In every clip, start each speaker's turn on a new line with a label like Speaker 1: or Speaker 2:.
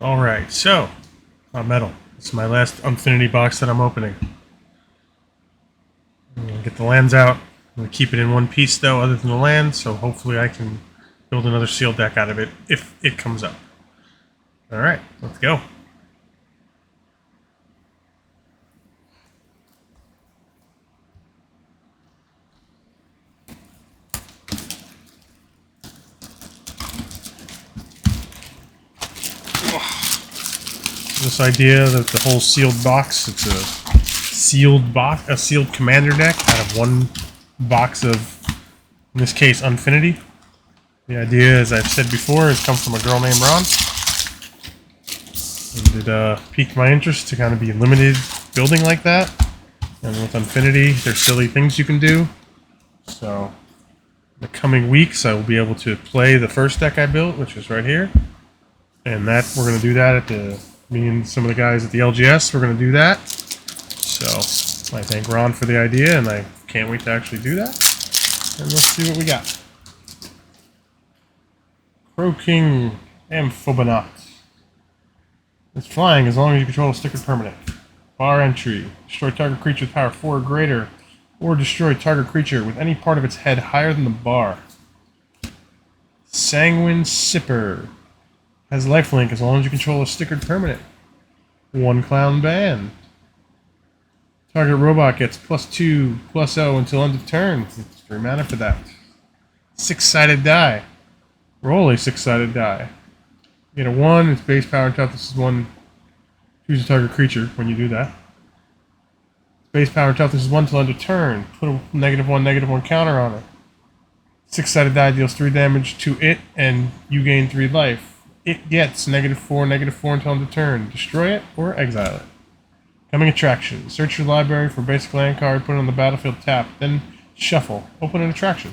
Speaker 1: Alright, so, metal. This is my last Unfinity box that I'm opening. I'm going to get the lands out. I'm going to keep it in one piece, though, other than the land, so hopefully I can build another sealed deck out of it if it comes up. Alright, let's go. This idea that the whole sealed box, it's a sealed box, a sealed commander deck out of one box of, in this case, Unfinity. The idea, as I've said before, has come from a girl named Ron. And it piqued my interest to kind of be limited building like that. And with Unfinity, there's silly things you can do. So, in the coming weeks, I will be able to play the first deck I built, which is right here. And that we're going to do that at the... Me and some of the guys at the LGS, we're going to do that. So, I thank Ron for the idea, and I can't wait to actually do that. And let's see what we got. Croaking Amphibonaut. It's flying as long as you control a sticker permanent. Bar entry. Destroy target creature with power 4 or greater, or destroy target creature with any part of its head higher than the bar. Sanguine Sipper. Has lifelink as long as you control a stickered permanent. One clown band. Target robot gets +2/+0 until end of turn. It's 3 mana for that. 6-sided die. Roll a 6-sided die. You get a 1, its base power and toughness is 1. Choose a target creature when you do that. Its base power and toughness is 1 until end of turn. Put a -1/-1 counter on it. 6-sided die deals 3 damage to it, and you gain 3 life. It gets -4/-4 until end of turn. Destroy it or exile it. Coming attraction. Search your library for basic land card, put it on the battlefield tap, then shuffle. Open an attraction.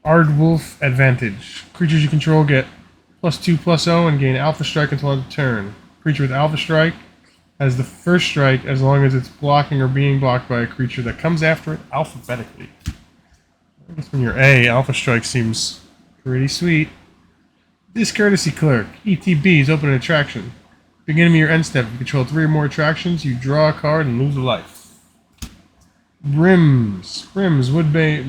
Speaker 1: Ardwolf Advantage. Creatures you control get +2/+0 and gain Alpha Strike until end of turn. Creature with Alpha Strike has the first strike as long as it's blocking or being blocked by a creature that comes after it alphabetically. I guess when you're A, Alpha Strike seems pretty sweet. Discourtesy Clerk. ETBs open an attraction. Beginning of your end step, if you control 3 or more attractions, you draw a card and lose a life. Brims. Midway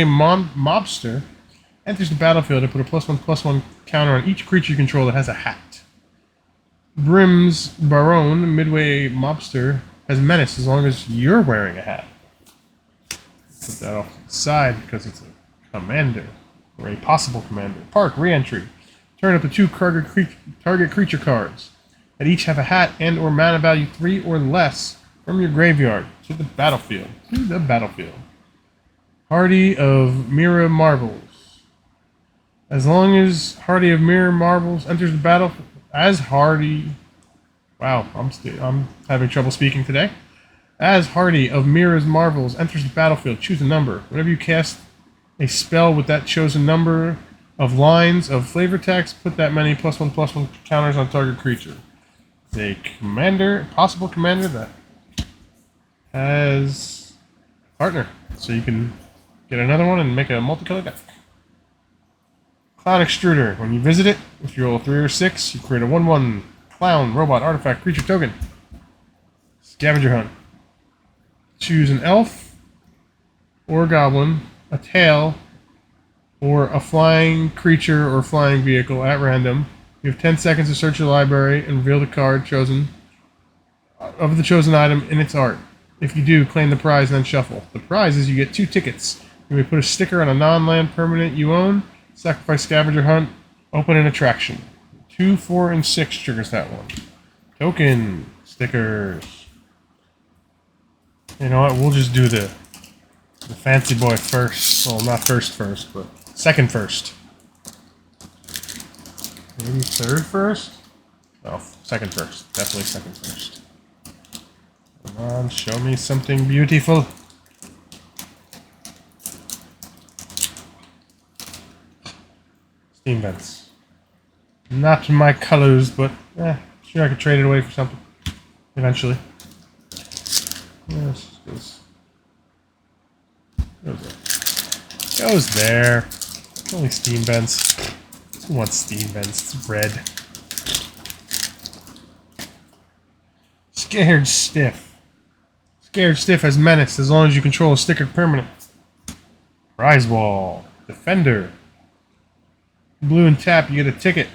Speaker 1: Mobster enters the battlefield and put a +1/+1 counter on each creature you control that has a hat. Brims Baron, Midway Mobster, has menace as long as you're wearing a hat. Put that off to the side because it's a commander. Or a possible commander. Park, re-entry. Turn up to 2 target creature cards that each have a hat and or mana value 3 or less from your graveyard to the battlefield. Hardy of Mirror Marvels. As long as Hardy of Mirror Marvels enters the battle as Hardy... Wow, I'm having trouble speaking today. As Hardy of Mirror's Marvels enters the battlefield, choose a number. Whenever you cast a spell with that chosen number of lines of flavor text, put that many +1/+1 counters on target creature. It's a commander, possible commander that has a partner. So you can get another one and make a multicolor deck. Clown Extruder. When you visit it, if you roll a 3 or 6, you create a 1/1 clown, robot, artifact, creature token. Scavenger Hunt. Choose an elf or goblin, a tail, or a flying creature or flying vehicle at random. You have 10 seconds to search your library and reveal the card chosen of the chosen item in its art. If you do, claim the prize and then shuffle. The prize is you get 2 tickets. You may put a sticker on a non-land permanent you own, sacrifice Scavenger Hunt, open an attraction. 2, 4, and 6 triggers that one. Token. Stickers. You know what? We'll just do the fancy boy first. Well, not first, but second first. Maybe third first? Oh, second first. Definitely second first. Come on, show me something beautiful. Steam vents. Not my colors, but sure I could trade it away for something. Eventually. Yes, goes there. Only steam vents. What Steam Vents? It's red. Scared Stiff. Scared Stiff has menace as long as you control a sticker permanent. Prize Wall. Defender. Blue and tap, you get a ticket.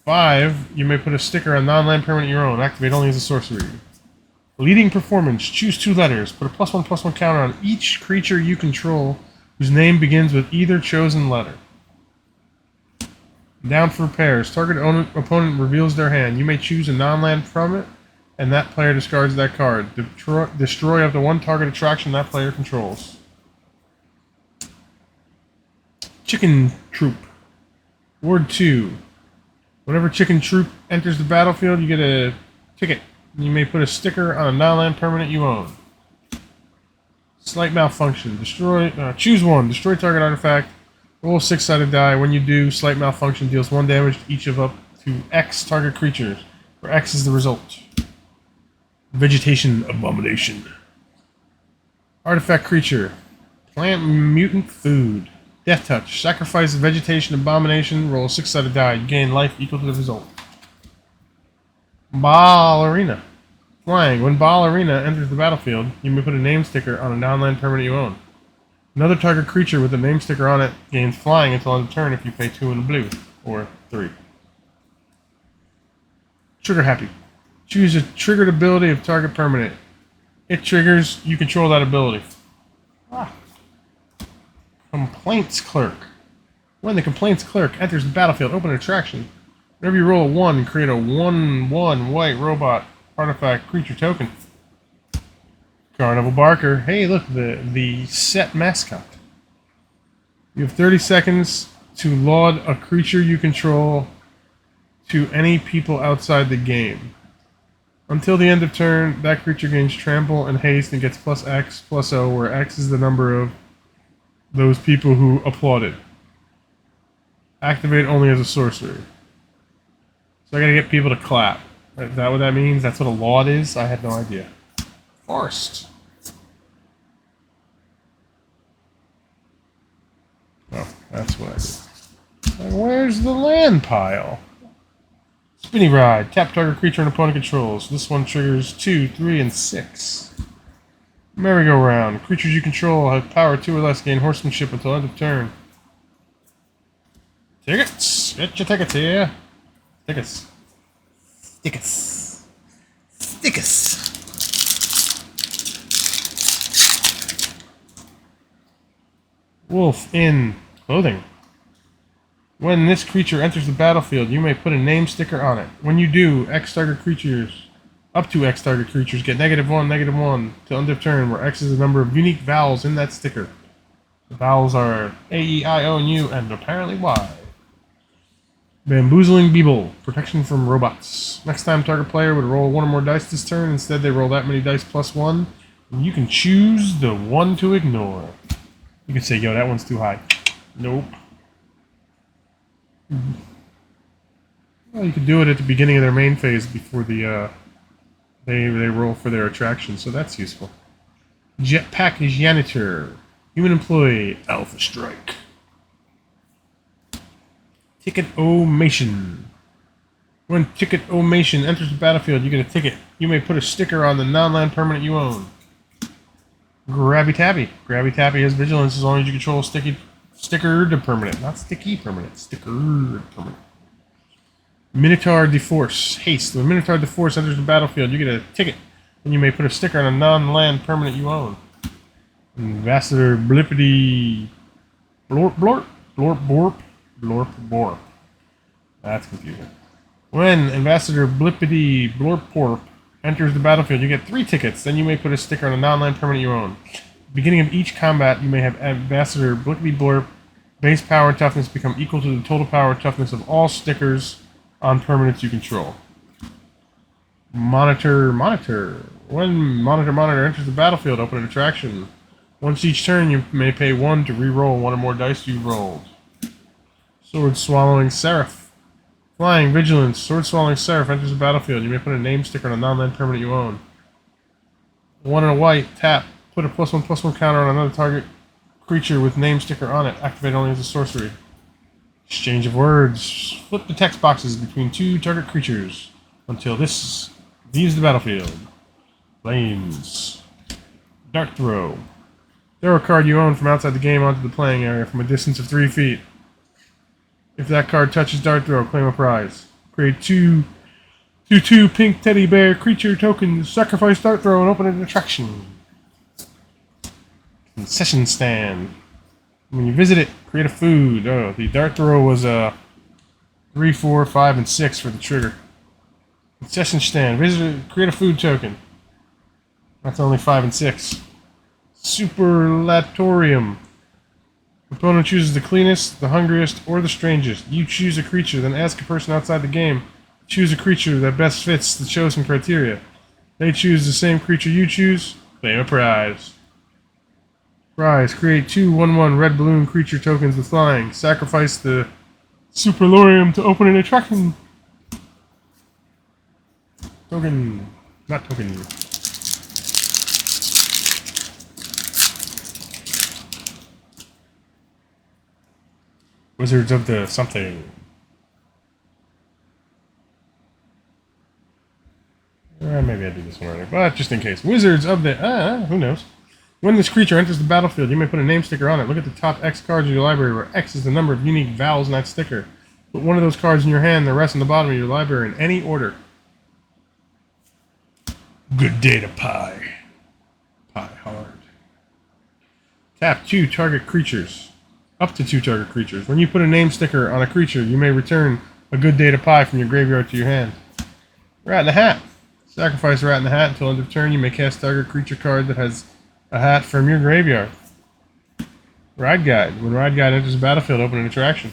Speaker 1: 5, you may put a sticker on non-land permanent your own. Activate only as a sorcery. Leading Performance. Choose 2 letters. Put a +1/+1 counter on each creature you control whose name begins with either chosen letter. Down for repairs. Target opponent reveals their hand. You may choose a non-land from it, and that player discards that card. Destroy up to 1 target attraction that player controls. Chicken Troop. Ward 2. Whenever Chicken Troop enters the battlefield, you get a ticket. You may put a sticker on a non-land permanent you own. Slight Malfunction. Choose 1. Destroy target artifact. Roll a 6-sided die. When you do, Slight Malfunction deals 1 damage to each of up to X target creatures, where X is the result. Vegetation Abomination. Artifact Creature. Plant Mutant Food. Death Touch. Sacrifice a Vegetation Abomination. Roll a 6-sided die. You gain life equal to the result. Ballerina. Flying. When Ballerina enters the battlefield, you may put a name sticker on a non-land permanent you own. Another target creature with a name sticker on it gains flying until end of turn if you pay 2 in blue, or 3. Trigger Happy. Choose a triggered ability of target permanent. It triggers, you control that ability. Complaints Clerk. When the Complaints Clerk enters the battlefield, open an attraction. Whenever you roll a 1, create a 1/1 white robot artifact creature token. Carnival Barker. Hey, look, the set mascot. You have 30 seconds to laud a creature you control to any people outside the game. Until the end of turn, that creature gains trample and haste and gets +X/+O, where X is the number of those people who applauded. Activate only as a sorcery. So I gotta get people to clap. Is that what that means? That's what a laud is? I had no idea. Forced. Oh, that's what I did. And where's the land pile? Spinny Ride. Tap target creature and opponent controls. This one triggers 2, 3, and 6. Merry-go-round. Creatures you control have power 2 or less, gain horsemanship until end of turn. Tickets! Get your tickets here. Tickets. Stickers. Stickers. Wolf in clothing. When this creature enters the battlefield, you may put a name sticker on it. When you do, X target creatures, up to X target creatures, get -1, -1 till end of turn, where X is the number of unique vowels in that sticker. The vowels are A, E, I, O, and U, and apparently Y. Bamboozling Beeble. Protection from robots. Next time target player would roll 1 or more dice this turn, instead they roll that many dice +1, and you can choose the one to ignore. You can say, yo, that one's too high. Nope. Well, you can do it at the beginning of their main phase before the they roll for their attraction, so that's useful. Jetpack Janitor. Human Employee. Alpha Strike. Ticket-O-Mation. When Ticket-O-Mation enters the battlefield, you get a ticket. You may put a sticker on the non-land permanent you own. Grabby Tabby. Grabby Tabby has vigilance as long as you control stickered permanent. Not sticky permanent. Stickered permanent. Minotaur DeForce. Haste. When Minotaur DeForce enters the battlefield, you get a ticket. And you may put a sticker on a non-land permanent you own. Ambassador Blippity... Blorp Blorp? Blorp Borp? Blorp Borp. That's confusing. When Ambassador Blippity Blorp Borp enters the battlefield, you get 3 tickets. Then you may put a sticker on a non-land permanent you own. Beginning of each combat, you may have Ambassador Blippity Blorp base power and toughness become equal to the total power and toughness of all stickers on permanents you control. Monitor. When Monitor enters the battlefield, open an attraction. Once each turn, you may pay 1 to re-roll 1 or more dice you rolled. Sword Swallowing Seraph. Flying, Vigilance. Sword Swallowing Seraph enters the battlefield. You may put a name sticker on a non-land permanent you own. 1 and a white. Tap. Put a +1/+1 counter on another target creature with name sticker on it. Activate only as a sorcery. Exchange of words. Flip the text boxes between two target creatures until this leaves the battlefield. Flames. Dart throw. Throw a card you own from outside the game onto the playing area from a distance of 3 feet. If that card touches dart throw, claim a prize. Create two pink teddy bear creature tokens. Sacrifice dart throw and open an attraction. Concession stand. When you visit it, create a food. Oh, the dart throw was 3, 4, 5, and 6 for the trigger. Concession stand. Visit it, create a food token. That's only 5 and 6. Superlatorium. Opponent chooses the cleanest, the hungriest, or the strangest. You choose a creature, then ask a person outside the game to choose a creature that best fits the chosen criteria. They choose the same creature you choose. Claim a prize. Prize. Create 2 1/1 red balloon creature tokens with flying. Sacrifice the Superlorium to open an attraction. Token. Not token. Wizards of the something. Maybe I did this one already, but just in case. Wizards of the... who knows? When this creature enters the battlefield, you may put a name sticker on it. Look at the top X cards of your library, where X is the number of unique vowels in that sticker. Put one of those cards in your hand, the rest on the bottom of your library in any order. Good day to pie. Pie hard. Tap 2 target creatures. Up to 2 target creatures. When you put a name sticker on a creature, you may return a good day to pie from your graveyard to your hand. Rat in the Hat. Sacrifice a rat in the hat until end of turn. You may cast target creature card that has a hat from your graveyard. Ride Guide. When Ride Guide enters the battlefield, open an attraction.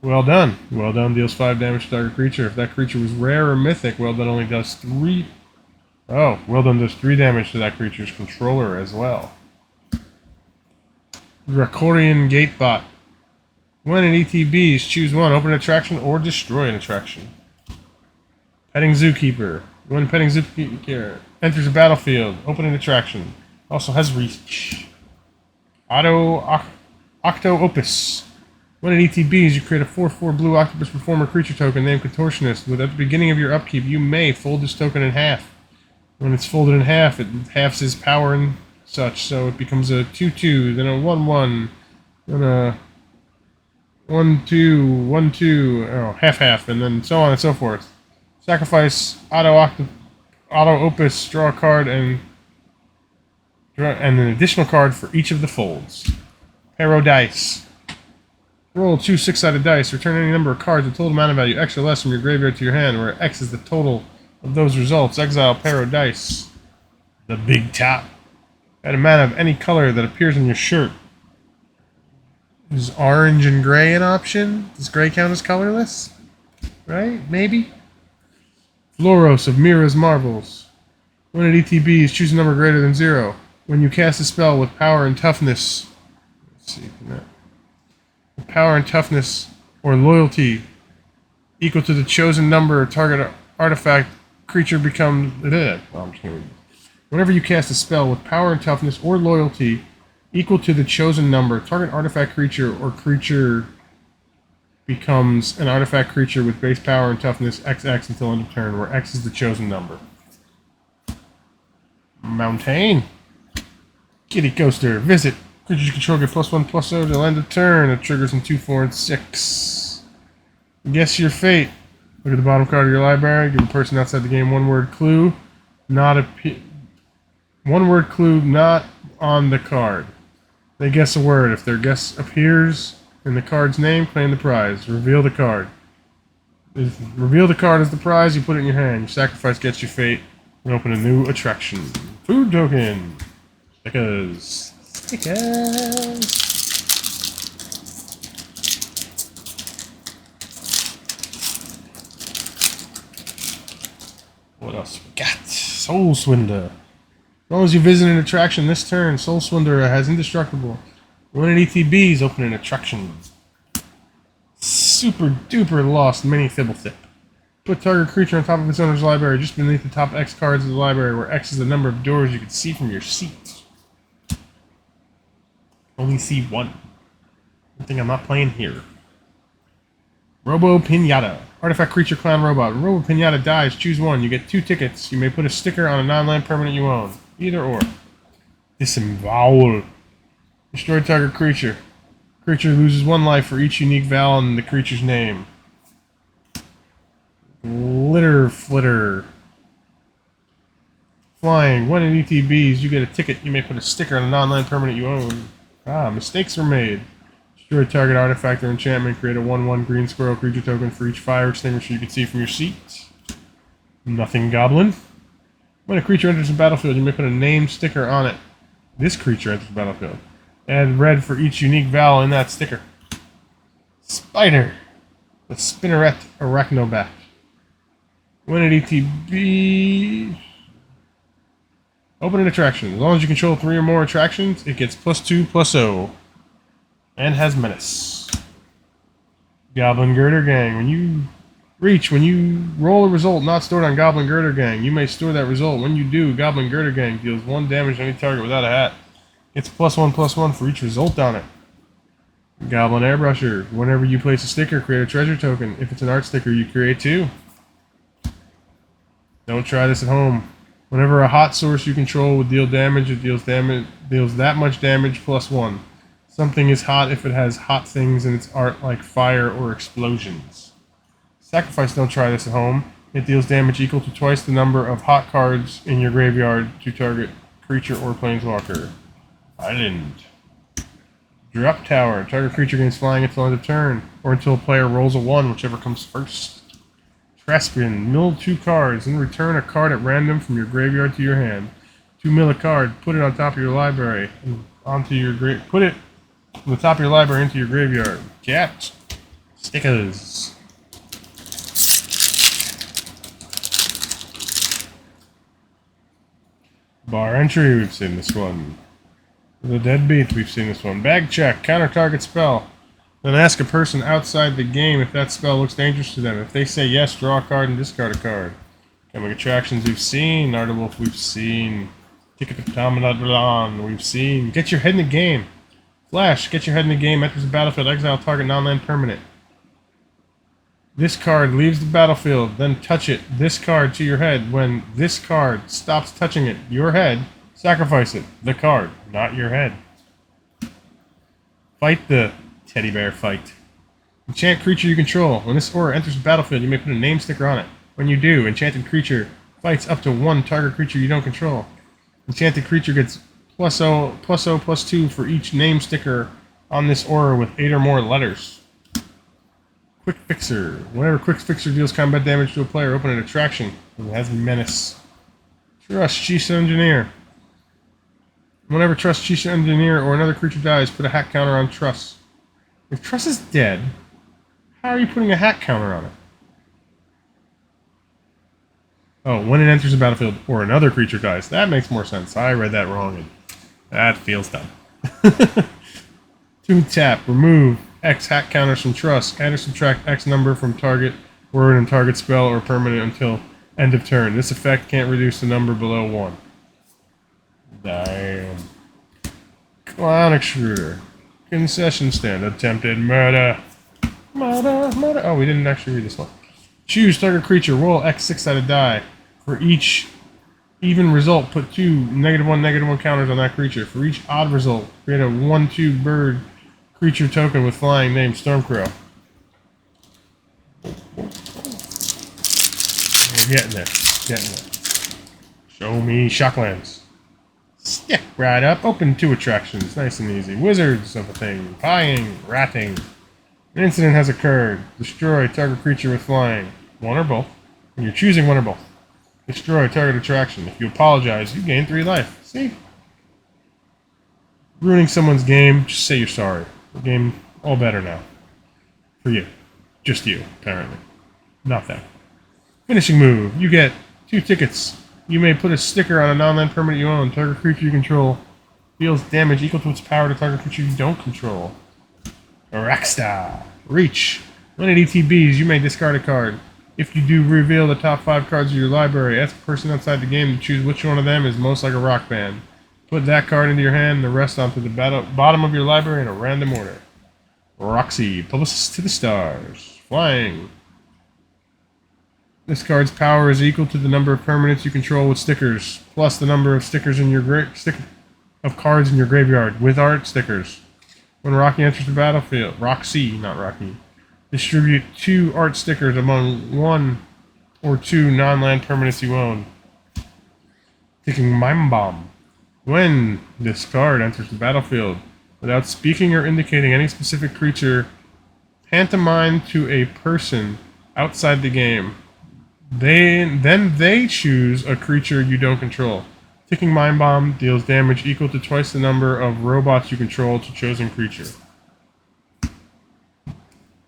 Speaker 1: Well Done. Well Done deals 5 damage to target creature. If that creature was rare or mythic, Well Done only does 3... Oh, Well Done does 3 damage to that creature's controller as well. Dracorian Gatebot. When in ETBs, choose one, open an attraction or destroy an attraction. Petting Zookeeper. When Petting Zookeeper enters a battlefield, open an attraction. Also has reach. Octo Opus. When in ETBs, you create a 4/4 blue octopus performer creature token named Contortionist. At the beginning of your upkeep, you may fold this token in half. When it's folded in half, it halves his power and such, so it becomes a 2/2, then a 1/1, then a 1/2, 1/2, oh, half, and then so on and so forth. Sacrifice Auto Opus, draw a card, and an additional card for each of the folds. Dice. Roll 2 6-sided dice. Return any number of cards with total mana value X or less from your graveyard to your hand, where X is the total of those results. Exile Dice. The Big Top. Add a mana of any color that appears on your shirt. Is orange and gray an option? Does gray count as colorless? Right? Maybe? Floros of Mira's Marvels. When at ETBs, choose a number greater than 0. When you cast a spell with power and toughness... Let's see. With power and toughness or loyalty equal to the chosen number, target artifact creature becomes... Well, I'm just going to read this. Whenever you cast a spell with power and toughness or loyalty equal to the chosen number, target artifact creature or creature becomes an artifact creature with base power and toughness XX until end of turn, where X is the chosen number. Mountain. Kitty Coaster. Visit. Creatures you control get +1/+0 till end of turn. It triggers in 2, 4, and 6. Guess your fate. Look at the bottom card of your library. Give the person outside the game one-word clue. One-word clue not on the card. They guess a word. If their guess appears in the card's name, claim the prize. Reveal the card. Reveal the card as the prize, you put it in your hand. You sacrifice Gets Your Fate and open a new attraction. Food token. Stickers. What else we got? Soul Swindler. As long as you visit an attraction this turn, Soul Swindler has Indestructible. When at ETBs, open an attraction. Super duper lost mini Thibblethip. Put target creature on top of its owner's library, just beneath the top X cards of the library, where X is the number of doors you can see from your seat. Only see one. I think I'm not playing here. Robo Pinata. Artifact creature clown robot. When Robo Pinata dies, choose one. You get 2 tickets. You may put a sticker on a non-land permanent you own. Either or. Disembowel. Destroy target creature. Creature loses 1 life for each unique vowel in the creature's name. Litter Flitter. Flying. When in ETBs, you get a ticket. You may put a sticker on a non-land permanent you own. Mistakes were made. Destroy target artifact or enchantment. Create a 1/1 green squirrel creature token for each fire extinguisher you can see from your seat. Nothing Goblin. When a creature enters the battlefield, you may put a name sticker on it. This creature enters the battlefield. Add red for each unique vowel in that sticker. Spider. The Spinneret Arachnobat. When at ETB... Open an attraction. As long as you control 3 or more attractions, it gets +2/+0. And has menace. Goblin Girder Gang. When you roll a result not stored on Goblin Girder Gang, you may store that result. When you do, Goblin Girder Gang deals 1 damage to any target without a hat. It's +1/+1 for each result on it. Goblin Airbrusher. Whenever you place a sticker, create a treasure token. If it's an art sticker, you create 2. Don't try this at home. Whenever a hot source you control would deal damage, it deals that much damage +1. Something is hot if it has hot things in its art like fire or explosions. Sacrifice, don't try this at home. It deals damage equal to twice the number of hot cards in your graveyard to target creature or planeswalker. Island. Drop Tower. Target creature gains flying until end of turn, or until a player rolls a 1, whichever comes first. Traspin. Mill 2 cards and return a card at random from your graveyard to your hand. 2 mill a card. Put it on top of your library and onto your put it from the top of your library into your graveyard. Cat. Stickers. Bar Entry, we've seen this one. The Deadbeat, we've seen this one. Bag Check. Counter target spell. Then ask a person outside the game if that spell looks dangerous to them. If they say yes, draw a card and discard a card. Coming attractions we've seen. Narderwolf we've seen. Ticket to Tomadadlan we've seen. Get your head in the game. Flash. Get your head in the game. Enters the battlefield. Exile target non-land permanent. This card leaves the battlefield. Then touch it. This card to your head. When this card stops touching it, your head, sacrifice it. The card, not your head. Fight the teddy bear fight. Enchant creature you control. When this aura enters the battlefield, you may put a name sticker on it. When you do, enchanted creature fights up to 1 target creature you don't control. Enchanted creature gets +0/+2 for each name sticker on this aura with 8 or more letters. Quick Fixer. Whenever Quick Fixer deals combat damage to a player, open an attraction. It has menace. Trust Chisha Engineer. Whenever Trust Chisha Engineer or another creature dies, put a hat counter on Trust. If Trust is dead, how are you putting a hat counter on it? Oh, when it enters the battlefield or another creature dies. That makes more sense. I read that wrong, and that feels dumb. 2 tap. Remove X hat counters from Trust. Add or subtract X number from target word and target spell or permanent until end of turn. This effect can't reduce the number below 1. Damn. Clown Extruder. Concession stand. Attempted murder. Murder. Oh, we didn't actually read this one. Choose target creature. Roll X6-sided die. For each even result, put 2 -1/-1 counters on that creature. For each odd result, create a 1/2 bird creature token with flying named Stormcrow. We're getting it. Getting it. Show me Shocklands. Stick right up. Open 2 attractions. Nice and easy. Wizards of a thing. Pieing. Ratting. An incident has occurred. Destroy target creature with flying. 1 or both. And you're choosing 1 or both. Destroy target attraction. If you apologize, you gain 3 life. See? Ruining someone's game, just say you're sorry. The game all better now. For you. Just you, apparently. Not them. Finishing move. You get 2 tickets. You may put a sticker on a non-land permanent you own. Target creature you control deals damage equal to its power to target creature you don't control. Araxta. Reach. When at ETBs, you may discard a card. If you do, reveal the top 5 cards of your library. Ask a person outside the game to choose which one of them is most like a rock band. Put that card into your hand and the rest onto the bottom of your library in a random order. Roxy. Publicist to the stars. Flying. This card's power is equal to the number of permanents you control with stickers, plus the number of stickers in your of cards in your graveyard with art stickers. When Rocky enters the battlefield, Roxy, not Rocky, distribute 2 art stickers among 1 or 2 non-land permanents you own. Ticking Mime Bomb. When this card enters the battlefield, without speaking or indicating any specific creature, pantomime to a person outside the game. Then they choose a creature you don't control. Ticking Mind Bomb deals damage equal to twice the number of robots you control to chosen creature.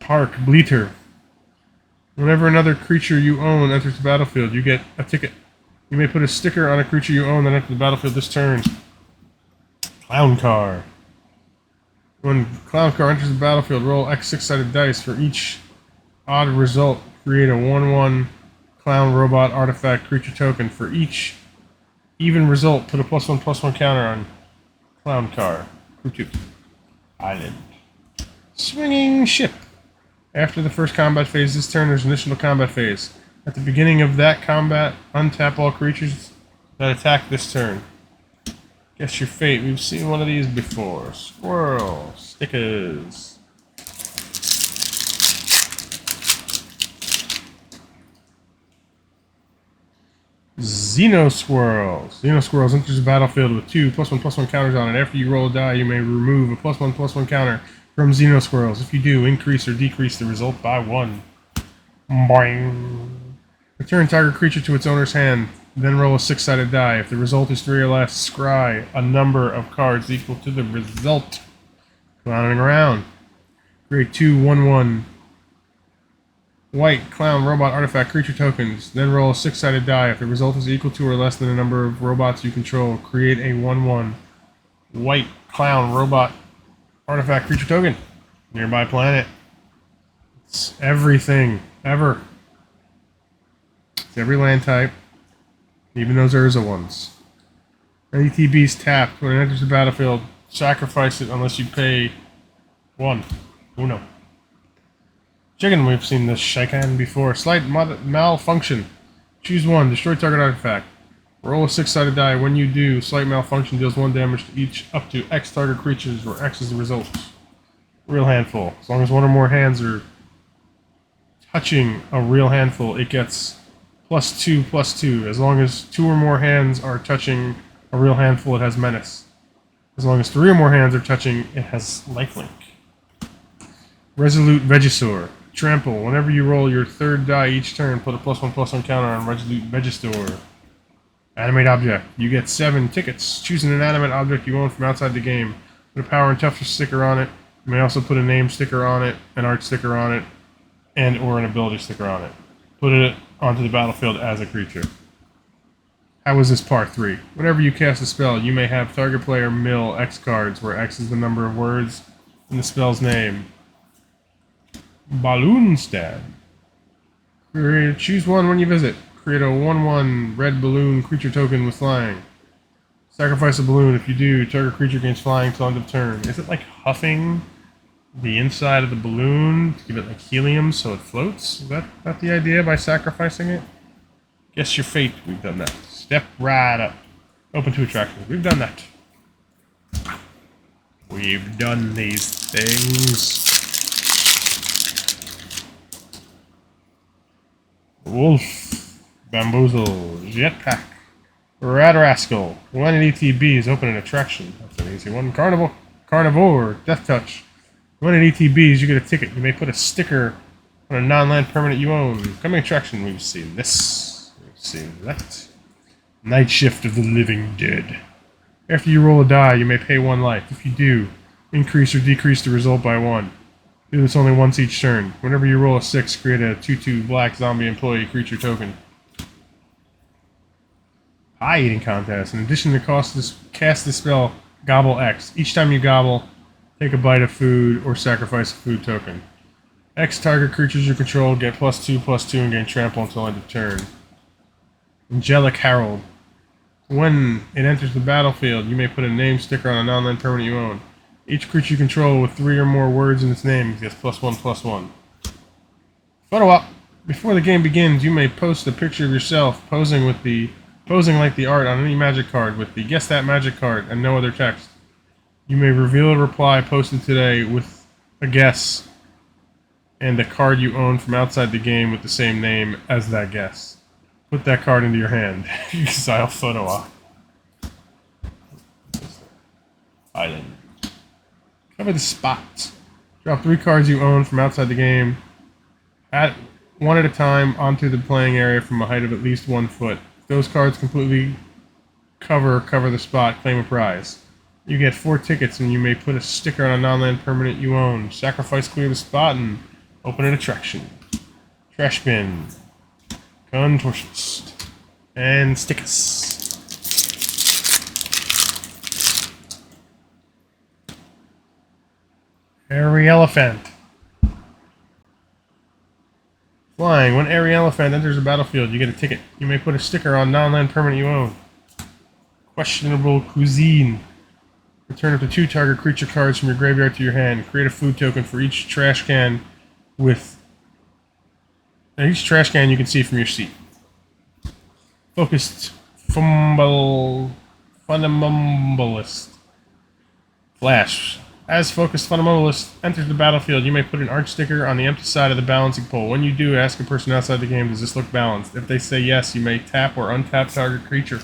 Speaker 1: Park Bleater. Whenever another creature you own enters the battlefield, you get a ticket. You may put a sticker on a creature you own that enters the battlefield this turn. Clown Car. When Clown Car enters the battlefield, roll X 6-sided dice. For each odd result, create a 1/1 Clown Robot Artifact Creature token. For each even result, put a +1/+1 counter on Clown Car. Kutu. Island. Swinging Ship. After the first combat phase this turn, there's an additional combat phase. At the beginning of that combat, untap all creatures that attack this turn. Guess your fate. We've seen one of these before. Squirrel. Stickers. Xenosquirrel. Xenosquirrel enters the battlefield with 2 +1/+1 counters on it. After you roll a die, you may remove a +1/+1 counter from Xenosquirrels. If you do, increase or decrease the result by 1. Boing. Return target creature to its owner's hand, then roll a 6-sided die. If the result is 3 or less, scry a number of cards equal to the result. Clowning around. Create 2 1/1 white clown robot artifact creature tokens, then roll a 6-sided die. If the result is equal to or less than the number of robots you control, create a 1/1 white clown robot artifact creature token. Nearby planet. It's everything, ever. It's every land type, even those Urza ones. ETB's tapped. When it enters the battlefield, sacrifice it unless you pay 1. Uno. Chicken, we've seen this Shikan before. Slight malfunction. Choose 1. Destroy target artifact. Roll a 6-sided die. When you do, slight malfunction deals 1 damage to each up to X target creatures, where X is the result. Real handful. As long as 1 or more hands are touching a real handful, it gets +2/+2. As long as 2 or more hands are touching a real handful, it has menace. As long as 3 or more hands are touching, it has lifelink. Resolute Vegisaur. Trample. Whenever you roll your 3rd die each turn, put a +1/+1 counter on Resolute Vegisaur. Animate object. You get 7 tickets. Choose an inanimate object you own from outside the game. Put a power and toughness sticker on it. You may also put a name sticker on it, an art sticker on it, and or an ability sticker on it. Put it onto the battlefield as a creature. How is this part 3? Whenever you cast a spell, you may have target player mill X cards, where X is the number of words in the spell's name. Balloon Stab. Choose 1 when you visit. Create a 1/1 red balloon creature token with flying. Sacrifice a balloon. If you do, target creature gains flying till end of turn. Is it like huffing the inside of the balloon to give it like helium so it floats? Is that the idea by sacrificing it? Guess your fate. We've done that. Step right up. Open to attractions. We've done that. We've done these things. Wolf. Bamboozle. Jetpack. Rad Rascal. When an ETB is open an attraction. That's an easy one. Carnivore. Death Touch. When an ETBs, you get a ticket. You may put a sticker on a non-land permanent you own. Coming attraction, we've seen this. We've seen that. Night Shift of the Living Dead. After you roll a die, you may pay 1 life. If you do, increase or decrease the result by 1. Do this only once each turn. Whenever you roll a 6, create a 2/2 black zombie employee creature token. Pie eating contest. In addition to cast the spell, Gobble X. Each time you gobble, take a bite of food or sacrifice a food token. X target creatures you control get +2/+2 and gain trample until end of turn. Angelic Herald. When it enters the battlefield, you may put a name sticker on a non-land permanent you own. Each creature you control with 3 or more words in its name gets +1/+1. Photo op. Before the game begins, you may post a picture of yourself posing like the art on any magic card with the "Guess That Magic" card and no other text. You may reveal a reply posted today with a guess and a card you own from outside the game with the same name as that guess. Put that card into your hand. Exile photo op. Island. Cover the spot. Drop 3 cards you own from outside the game one at a time onto the playing area from a height of at least 1 foot. If those cards completely cover the spot, claim a prize. You get 4 tickets and you may put a sticker on a non-land permanent you own. Sacrifice, clear the spot, and open an attraction. Trash bin. Contortionist. And stickers. Airy Elephant. Flying. When Airy Elephant enters the battlefield, you get a ticket. You may put a sticker on non-land permanent you own. Questionable Cuisine. Return up to 2 target creature cards from your graveyard to your hand. Create a food token for each trash can each trash can you can see from your seat. Focused Fundamentalist. Flash. As Focused Fundamentalist enters the battlefield, you may put an arch sticker on the empty side of the balancing pole. When you do, ask a person outside the game, does this look balanced? If they say yes, you may tap or untap target creature.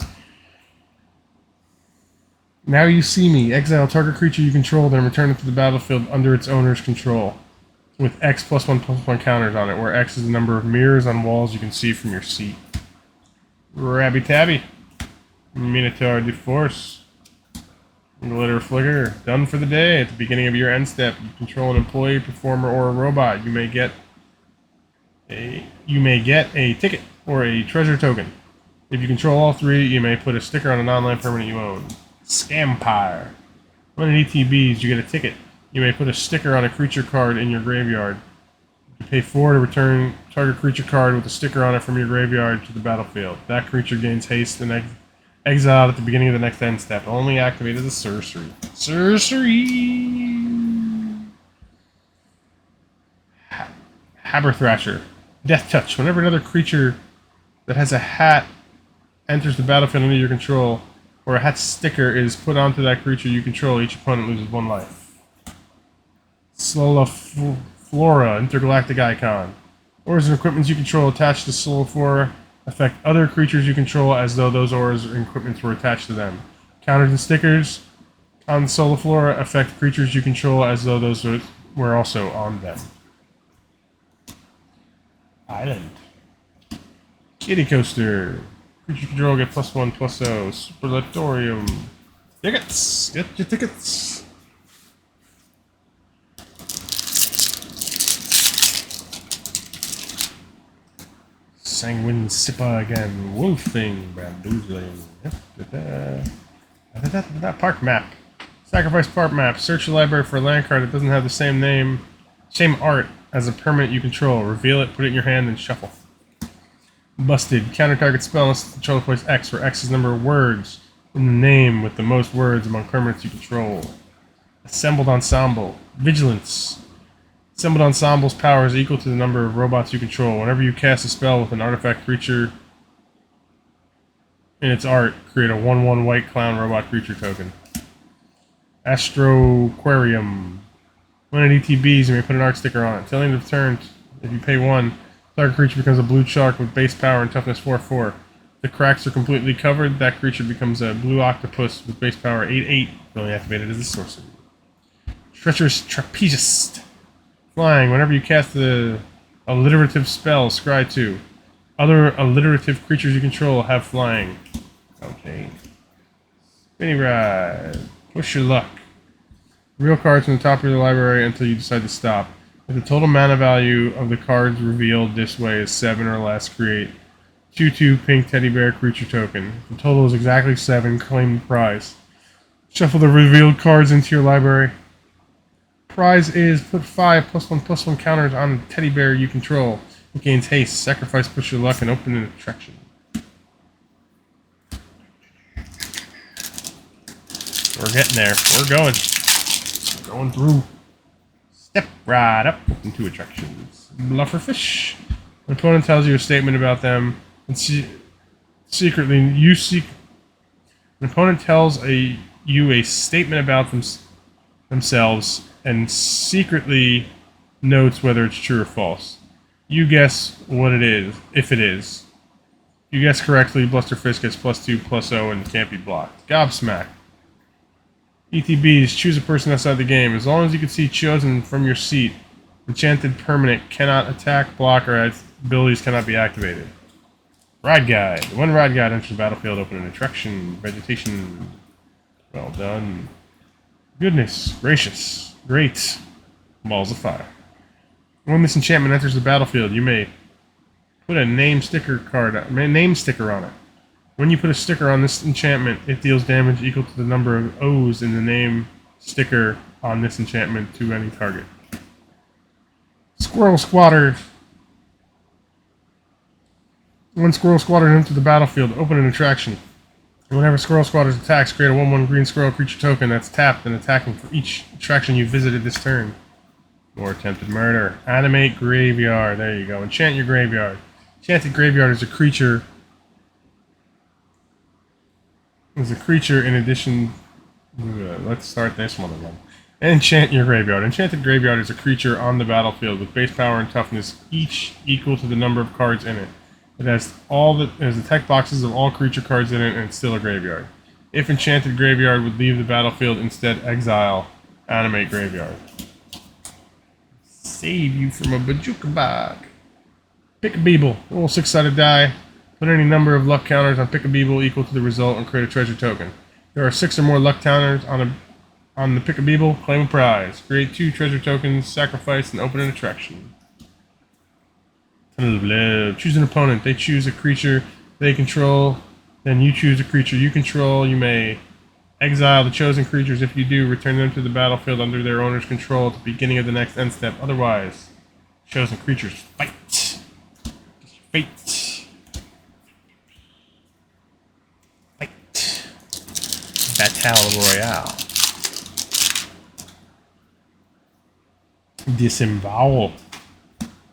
Speaker 1: Now you see me. Exile target creature you control, then return it to the battlefield under its owner's control, with X +1/+1 counters on it, where X is the number of mirrors on walls you can see from your seat. Rabby Tabby. Minotaur de Force. Glitter Flicker. Done for the day. At the beginning of your end step, you control an employee, performer, or a robot. You may get a ticket or a treasure token. If you control all 3, you may put a sticker on a non-land permanent you own. Scampire. When at ETBs, you get a ticket. You may put a sticker on a creature card in your graveyard. You pay 4 to return target creature card with a sticker on it from your graveyard to the battlefield. That creature gains haste and exiled at the beginning of the next end step. Only activated as a sorcery. Sorcery! Haberthrasher. Death Touch. Whenever another creature that has a hat enters the battlefield under your control, or a hat sticker is put onto that creature you control, each opponent loses 1 life. Soliflora. Intergalactic Icon. Ores and equipments you control attached to Soliflora affect other creatures you control as though those ores and equipments were attached to them. Counters and stickers on Soliflora affect creatures you control as though those were also on them. Island. Kitty Coaster. Creature control get +1/+0. Superlatorium. Tickets! Get your tickets! Sanguine Sippa again. Wolfing. Bamboozling. Park map. Sacrifice park map. Search your library for a land card that doesn't have the same art as a permanent you control. Reveal it, put it in your hand, and shuffle. Busted. Counter target spell unless control plays X, where X is the number of words in the name with the most words among permanents you control. Assembled Ensemble. Vigilance. Assembled Ensemble's power is equal to the number of robots you control. Whenever you cast a spell with an artifact creature in its art, create a 1/1 white clown robot creature token. Astroquarium. When at ETBs, you may put an art sticker on it. Till the end of the turn, if you pay 1, target creature becomes a blue shark with base power and toughness 4/4. If the cracks are completely covered, that creature becomes a blue octopus with base power 8/8, only activated as a sorcery. Treacherous Trapezist. Flying. Whenever you cast the alliterative spell, scry 2. Other alliterative creatures you control have flying. Okay. Spinny Ride. Push your luck. Real cards from the top of your library until you decide to stop. If the total mana value of the cards revealed this way is 7 or less, create 2/2 pink teddy bear creature token. If the total is exactly 7, claim the prize. Shuffle the revealed cards into your library. Prize is put 5 +1/+1 counters on the teddy bear you control. It gains haste. Sacrifice, push your luck, and open an attraction. We're getting there. We're going. We're going through. Step right up into attractions. Blufferfish. An opponent tells you a statement about them, and secretly you seek. An opponent tells you a statement about themselves, and secretly notes whether it's true or false. You guess what it is, if it is. You guess correctly, Blusterfish gets +2/+0 and can't be blocked. Gobsmack. ETBs, choose a person outside the game. As long as you can see chosen from your seat, enchanted permanent cannot attack, block, or its abilities cannot be activated. Ride Guide. When Ride Guide enters the battlefield, open an attraction. Vegetation. Well done. Goodness gracious. Great. Balls of Fire. When this enchantment enters the battlefield, you may put a name sticker on it. When you put a sticker on this enchantment, it deals damage equal to the number of O's in the name sticker on this enchantment to any target. Squirrel Squatter. When Squirrel Squatter enters the battlefield, open an attraction. Whenever Squirrel Squatter attacks, create a 1/1 green squirrel creature token that's tapped and attacking for each attraction you visited this turn. More attempted murder. Animate Graveyard. There you go. Enchant your graveyard. Enchanted Graveyard is a creature. In addition. Let's start this one again. Enchant your graveyard. Enchanted Graveyard is a creature on the battlefield with base power and toughness, each equal to the number of cards in it. It has the tech boxes of all creature cards in it, and it's still a graveyard. If Enchanted Graveyard would leave the battlefield, instead exile Animate Graveyard. Save you from a Bajuka Bog. Pick a Beeble. Roll a 6-sided die. Put any number of luck counters on Pick a Beeble equal to the result and create a treasure token. There are 6 or more luck counters on the Pick a Beeble. Claim a prize. Create 2 treasure tokens, sacrifice, and open an attraction. Choose an opponent. They choose a creature they control. Then you choose a creature you control. You may exile the chosen creatures. If you do, return them to the battlefield under their owner's control at the beginning of the next end step. Otherwise, chosen creatures fight. Fate. Fight. Battle Royale. Disembowel.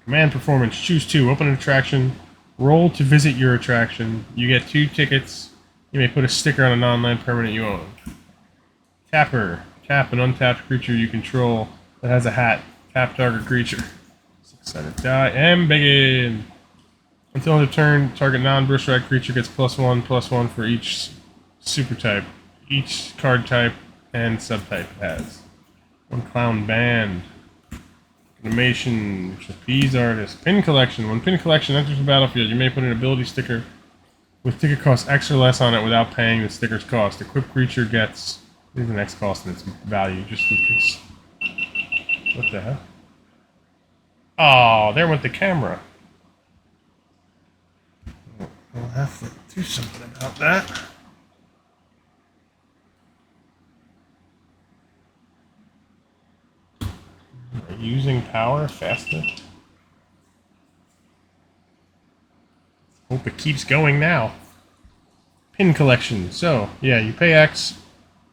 Speaker 1: Command performance. Choose 2. Open an attraction. Roll to visit your attraction. You get 2 tickets. You may put a sticker on a non-land permanent you own. Tapper. Tap an untapped creature you control that has a hat. Tap target creature. 6-sided die. And begin. Until end of turn, target non-birthright creature gets +1/+1 for each super type, each card type, and subtype it has. 1 clown band. Animation, trapeze artist, pin collection. When pin collection enters the battlefield, you may put an ability sticker with ticket cost X or less on it without paying the sticker's cost. Equipped creature gets the next cost and its value, just in case. What the hell? Oh, there went the camera. We'll have to do something about that. Using power faster. Hope it keeps going now. Pin collection. So, yeah, you pay X.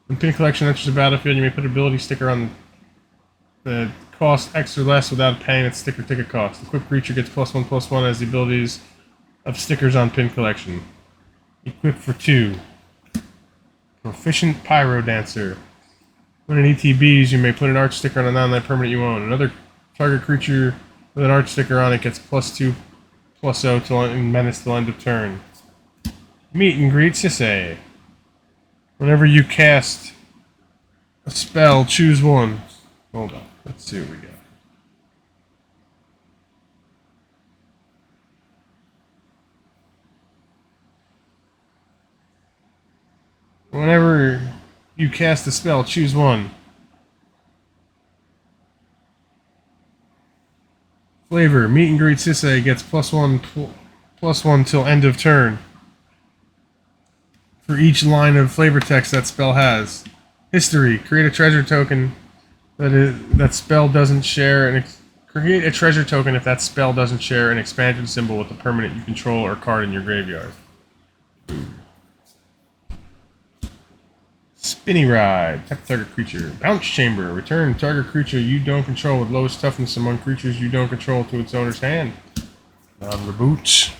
Speaker 1: When pin collection enters the battlefield, you may put an ability sticker on the cost X or less without paying its sticker ticket cost. Equipped creature gets +1/+1 as the abilities of stickers on pin collection. Equipped for 2. Proficient Pyro Dancer. When in ETBs, you may put an art sticker on a non-land permanent you own. Another target creature with an art sticker on it gets +2/+0 till menace till end of turn. Meet and greet Sisay. Whenever you cast a spell, choose 1. Hold on. Let's see what we got. Whenever you cast a spell, choose 1. Flavor. Meet and greet Sisay gets +1/+1 till end of turn. For each line of flavor text that spell has. History. Create a treasure token that spell doesn't share and create a treasure token if that spell doesn't share an expansion symbol with the permanent you control or card in your graveyard. Spinny Ride. Tap target creature. Bounce Chamber. Return target creature you don't control with lowest toughness among creatures you don't control to its owner's hand. Non-reboot.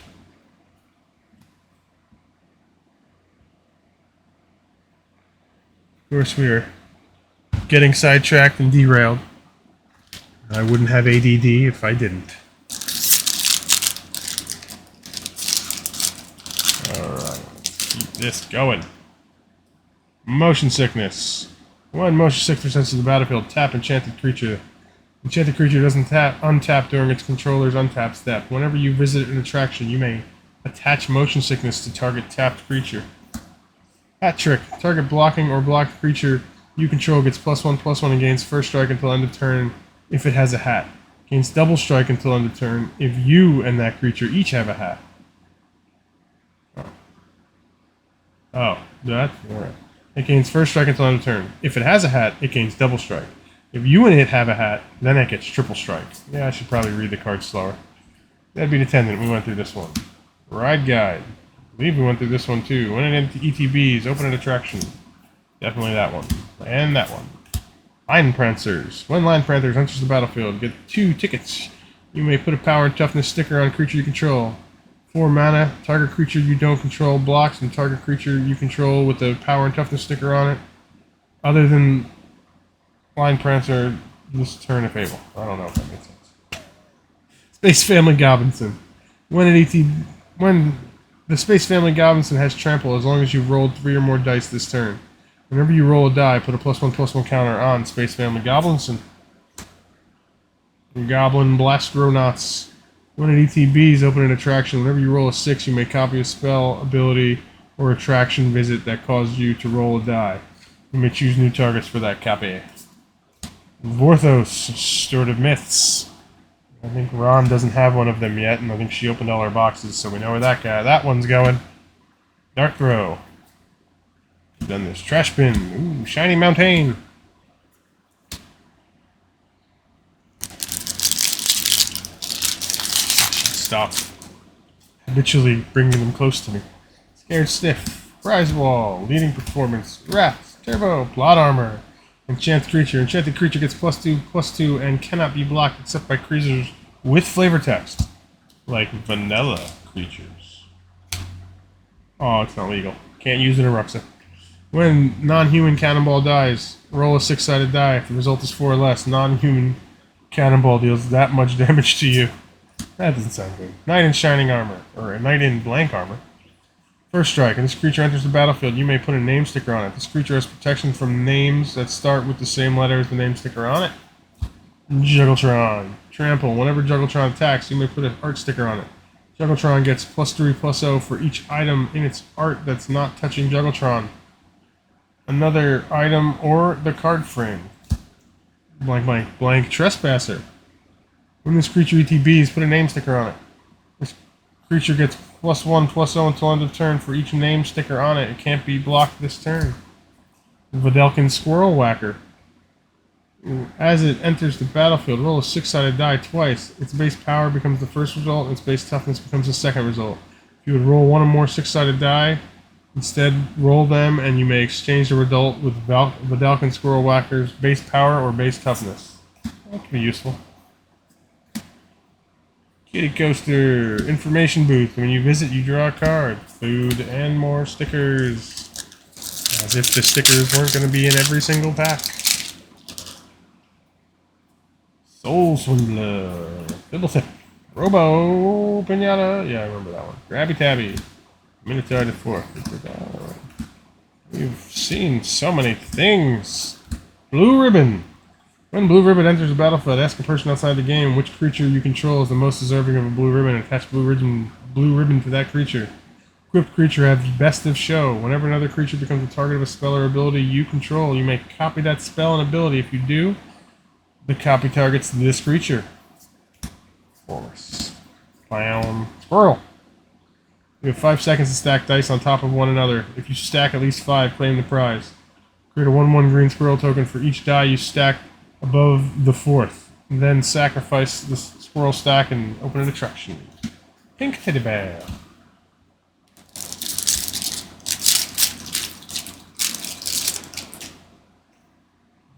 Speaker 1: Of course, we are getting sidetracked and derailed. I wouldn't have ADD if I didn't. Alright, let's keep this going. Motion Sickness. When motion sickness enters the battlefield, tap enchanted creature. Enchanted creature doesn't untap during its controller's untap step. Whenever you visit an attraction, you may attach motion sickness to target tapped creature. Hat Trick. Target blocking or blocked creature you control gets +1/+1 and gains first strike until end of turn if it has a hat. Gains double strike until end of turn if you and that creature each have a hat. Oh, that's alright. It gains first strike until end of turn. If it has a hat, it gains double strike. If you and it have a hat, then it gets triple strike. Yeah, I should probably read the cards slower. That'd be the Attendant. We went through this one. Ride Guide. I believe we went through this one too. When it into ETBs, open an attraction. Definitely that one. And that one. Line Prancers. When Line Prancers enters the battlefield, get 2 tickets. You may put a power and toughness sticker on creature you control. 4 mana, target creature you don't control blocks, and target creature you control with a power and toughness sticker on it. Other than Line Prancer, this turn if able. I don't know if that makes sense. Space Family Goblinson. When the Space Family Goblinson has trample, as long as you've rolled 3 or more dice this turn. Whenever you roll a die, put a +1/+1 counter on Space Family Goblinson. Goblin Blastronauts. When it ETBs, open an attraction. Whenever you roll a 6, you may copy a spell, ability, or attraction visit that caused you to roll a die. You may choose new targets for that copy. Vorthos, Steward of Myths. I think Ron doesn't have one of them yet, and I think she opened all our boxes, so we know where that one's going. Dark Throw. Done this. Trash Bin. Ooh, Shiny Mountain. Stop habitually bringing them close to me. Scared Stiff. Prize Wall. Leading Performance. Wrath. Turbo. Plot Armor. Enchanted Creature. Enchanted Creature gets +2/+2 and cannot be blocked except by creatures with flavor text. Like vanilla creatures. Oh, it's not legal. Can't use it in Ruxa. When non-human cannonball dies, roll a 6-sided die. If the result is 4 or less, non-human cannonball deals that much damage to you. That doesn't sound good. Knight in Shining Armor, or a Knight in Blank Armor. First strike, and this creature enters the battlefield, you may put a name sticker on it. This creature has protection from names that start with the same letter as the name sticker on it. Juggletron. Trample. Whenever Juggletron attacks, you may put an art sticker on it. Juggletron gets +3/+0 for each item in its art that's not touching Juggletron. Another item or the card frame. Blank, blank, blank. Trespasser. When this creature ETBs, put a name sticker on it. This creature gets +1/+0 until end of turn for each name sticker on it. It can't be blocked this turn. Videlkin Squirrel Whacker. As it enters the battlefield, roll a 6-sided die twice. Its base power becomes the first result, and its base toughness becomes the second result. If you would roll 1 or more 6-sided die, instead roll them, and you may exchange the result with Videlkin Squirrel Whacker's base power or base toughness. That could be useful. Kitty Coaster. Information Booth. When you visit, you draw a card. Food and more stickers. As if the stickers weren't going to be in every single pack. Soul Swindler. Fiddletip. Robo Pinata. Yeah, I remember that one. Grabby Tabby. Minotaur to 4. We've seen so many things. Blue Ribbon. When Blue Ribbon enters the battlefield, ask a person outside the game which creature you control is the most deserving of a blue ribbon and attach blue ribbon to that creature. Equipped creature has Best of Show. Whenever another creature becomes a target of a spell or ability you control, you may copy that spell and ability. If you do, the copy targets this creature. Force. Clown. Squirrel. You have 5 seconds to stack dice on top of one another. If you stack at least 5, claim the prize. Create a 1/1 green squirrel token for each die you stack above the 4th. Then sacrifice the squirrel stack and open an attraction. Pink Teddy Bear.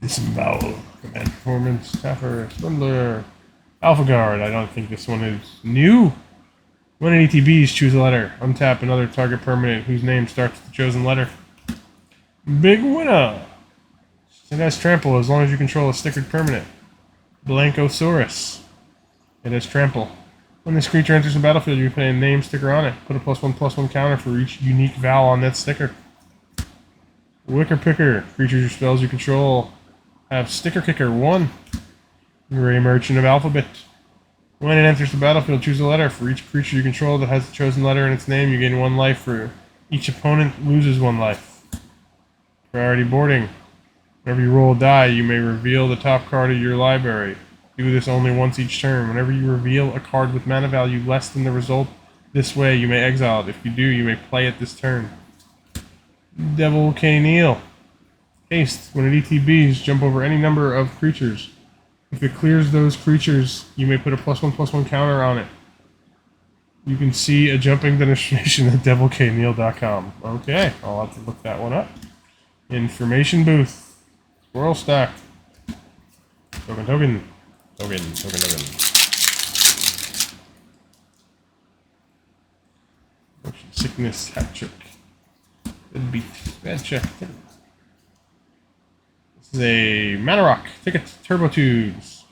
Speaker 1: Disembowel. Command performance. Tapper. Swindler. Alpha Guard. I don't think this one is new. When an ETBs, choose a letter. Untap another target permanent whose name starts with the chosen letter. Big winner! It has trample as long as you control a stickered permanent. Blankosaurus. It has trample. When this creature enters the battlefield, you put a name sticker on it. Put a +1/+1 counter for each unique vowel on that sticker. Wicker Picker. Creatures or spells you control have Sticker Kicker 1. Gray Merchant of Alphabet. When it enters the battlefield, choose a letter. For each creature you control that has the chosen letter in its name, you gain 1 life. For each opponent, loses 1 life. Priority boarding. Whenever you roll a die, you may reveal the top card of your library. Do this only once each turn. Whenever you reveal a card with mana value less than the result this way, you may exile it. If you do, you may play it this turn. Devil K. Neal. Haste. When it ETBs, jump over any number of creatures. If it clears those creatures, you may put a +1/+1 counter on it. You can see a jumping demonstration at devilkneal.com. Okay, I'll have to look that one up. Information booth. Squirrel stack. Token. Motion sickness, hat trick. Good beat. Bad check. This is a Mana Rock. Ticket. Turbo Tubes.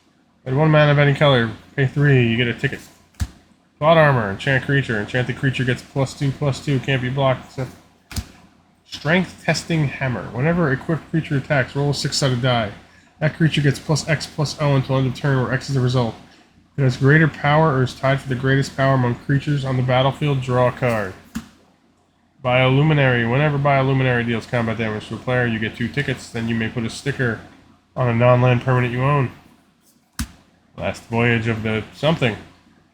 Speaker 1: Add 1 mana of any color. Pay 3, you get a ticket. Plot Armor. Enchant creature. Enchanted creature gets +2/+2. Can't be blocked except Strength Testing Hammer. Whenever equipped creature attacks, roll a 6-sided die. That creature gets +X/+O until end of turn, where X is the result. If it has greater power or is tied for the greatest power among creatures on the battlefield, draw a card. Bioluminary. Whenever Bioluminary deals combat damage to a player, you get 2 tickets. Then you may put a sticker on a non-land permanent you own. Last Voyage of the something.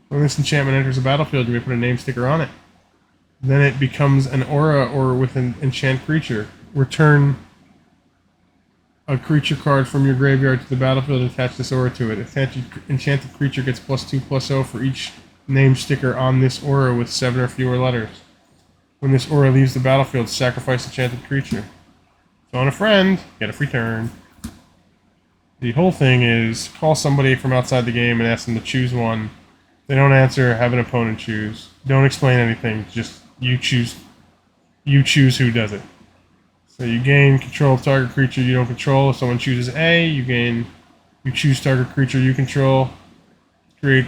Speaker 1: When this enchantment enters the battlefield, you may put a name sticker on it. Then it becomes an aura or with an enchant creature. Return a creature card from your graveyard to the battlefield and attach this aura to it. Enchanted creature gets +2/+0 for each name sticker on this aura with 7 or fewer letters. When this aura leaves the battlefield, sacrifice enchanted creature. Phone a friend, get a free turn. The whole thing is call somebody from outside the game and ask them to choose one. If they don't answer, have an opponent choose. Don't explain anything, just you choose who does it. So you gain control of target creature you don't control. If someone chooses A, you choose target creature you control. Create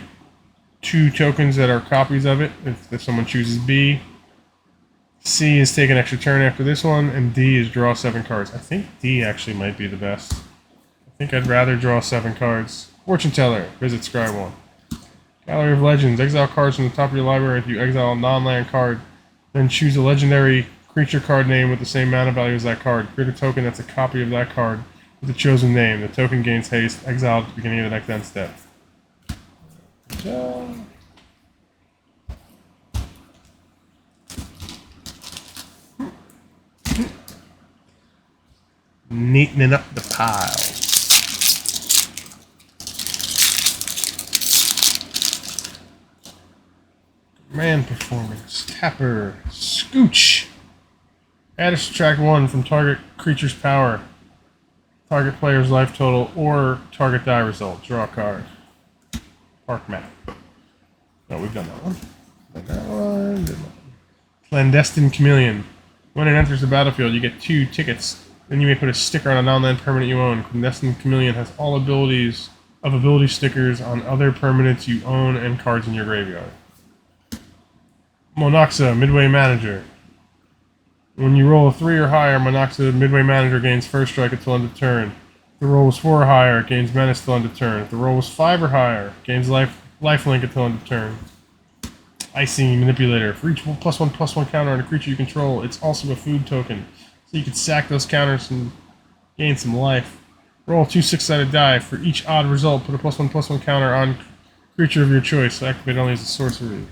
Speaker 1: 2 tokens that are copies of it if someone chooses B. C is take an extra turn after this one, and D is draw 7 cards. I think D actually might be the best. I think I'd rather draw 7 cards. Fortune Teller, visit Scry 1. Gallery of Legends, exile cards from the top of your library if you exile a non-land card. Then choose a legendary creature card name with the same mana value as that card. Create a token that's a copy of that card with the chosen name. The token gains haste, exiled at the beginning of the next end step. Neatening up the pile. Command performance. Tapper. Scooch. Add or subtract 1 from target creature's power, target player's life total, or target die result. Draw a card. Park map. No, we've done that one. Done that one. Clandestine Chameleon. When it enters the battlefield, you get 2 tickets. Then you may put a sticker on a non-land permanent you own. Clandestine Chameleon has all ability stickers on other permanents you own and cards in your graveyard. Monoxa, Midway Manager. When you roll a 3 or higher, Monoxa Midway Manager gains first strike until end of turn. If the roll was 4 or higher, it gains menace till end of turn. If the roll was 5 or higher, it gains lifelink until end of turn. Icy Manipulator. For each +1/+1 counter on a creature you control, it's also a food token. So you can sack those counters and gain some life. Roll 2 6-sided die. For each odd result, put a +1/+1 counter on creature of your choice. So activate only as a sorcery.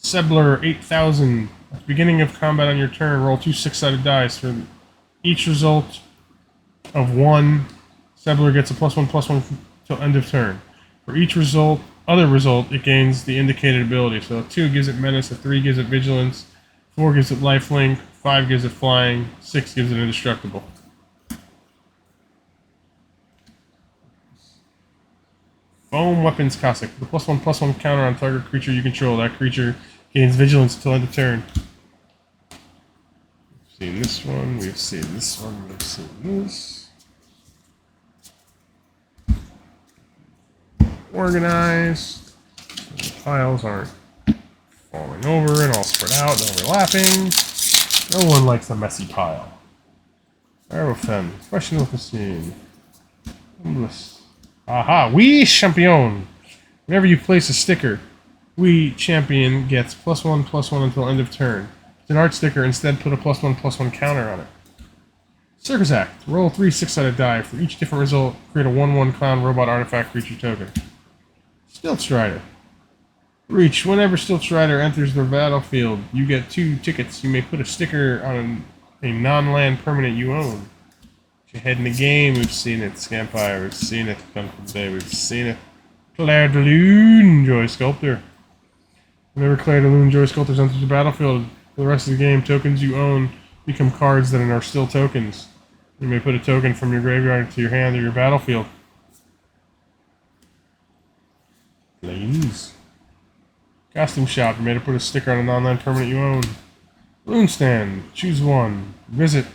Speaker 1: Sebler 8000. At the beginning of combat on your turn, roll 2 6-sided dice. For each result of 1, Sebler gets a +1/+1 till end of turn. For each other result, it gains the indicated ability. So 2 gives it menace, a 3 gives it vigilance, 4 gives it lifelink, 5 gives it flying, 6 gives it indestructible. Foam Weapons Cossack. The +1/+1 counter on target creature you control. That creature gains vigilance until end of turn. We've seen this one, we've seen this one, we've seen this. Organized. So the piles aren't falling over and all spread out and overlapping. No one likes a messy pile. Aerofem. Question of the scene. Aha! We Champion! Whenever you place a sticker, We Champion gets +1/+1 until end of turn. It's an art sticker, instead put a +1/+1 counter on it. Circus Act. Roll 3 6-sided die. For each different result, create a 1/1 clown robot artifact creature token. Stilt Strider. Reach. Whenever Stilt Strider enters the battlefield, you get 2 tickets. You may put a sticker on a non-land permanent you own. Get your head in the game. We've seen it. Scampire. We've seen it. Come from Day. We've seen it. Claire de Lune, Joy Sculptor. Whenever Claire de Lune, Joy Sculptor enters the battlefield, for the rest of the game, tokens you own become cards that are still tokens. You may put a token from your graveyard to your hand or your battlefield. Planes. Costume Shop. You may put a sticker on a non-land permanent you own. Balloon Stand. Choose one. Visit.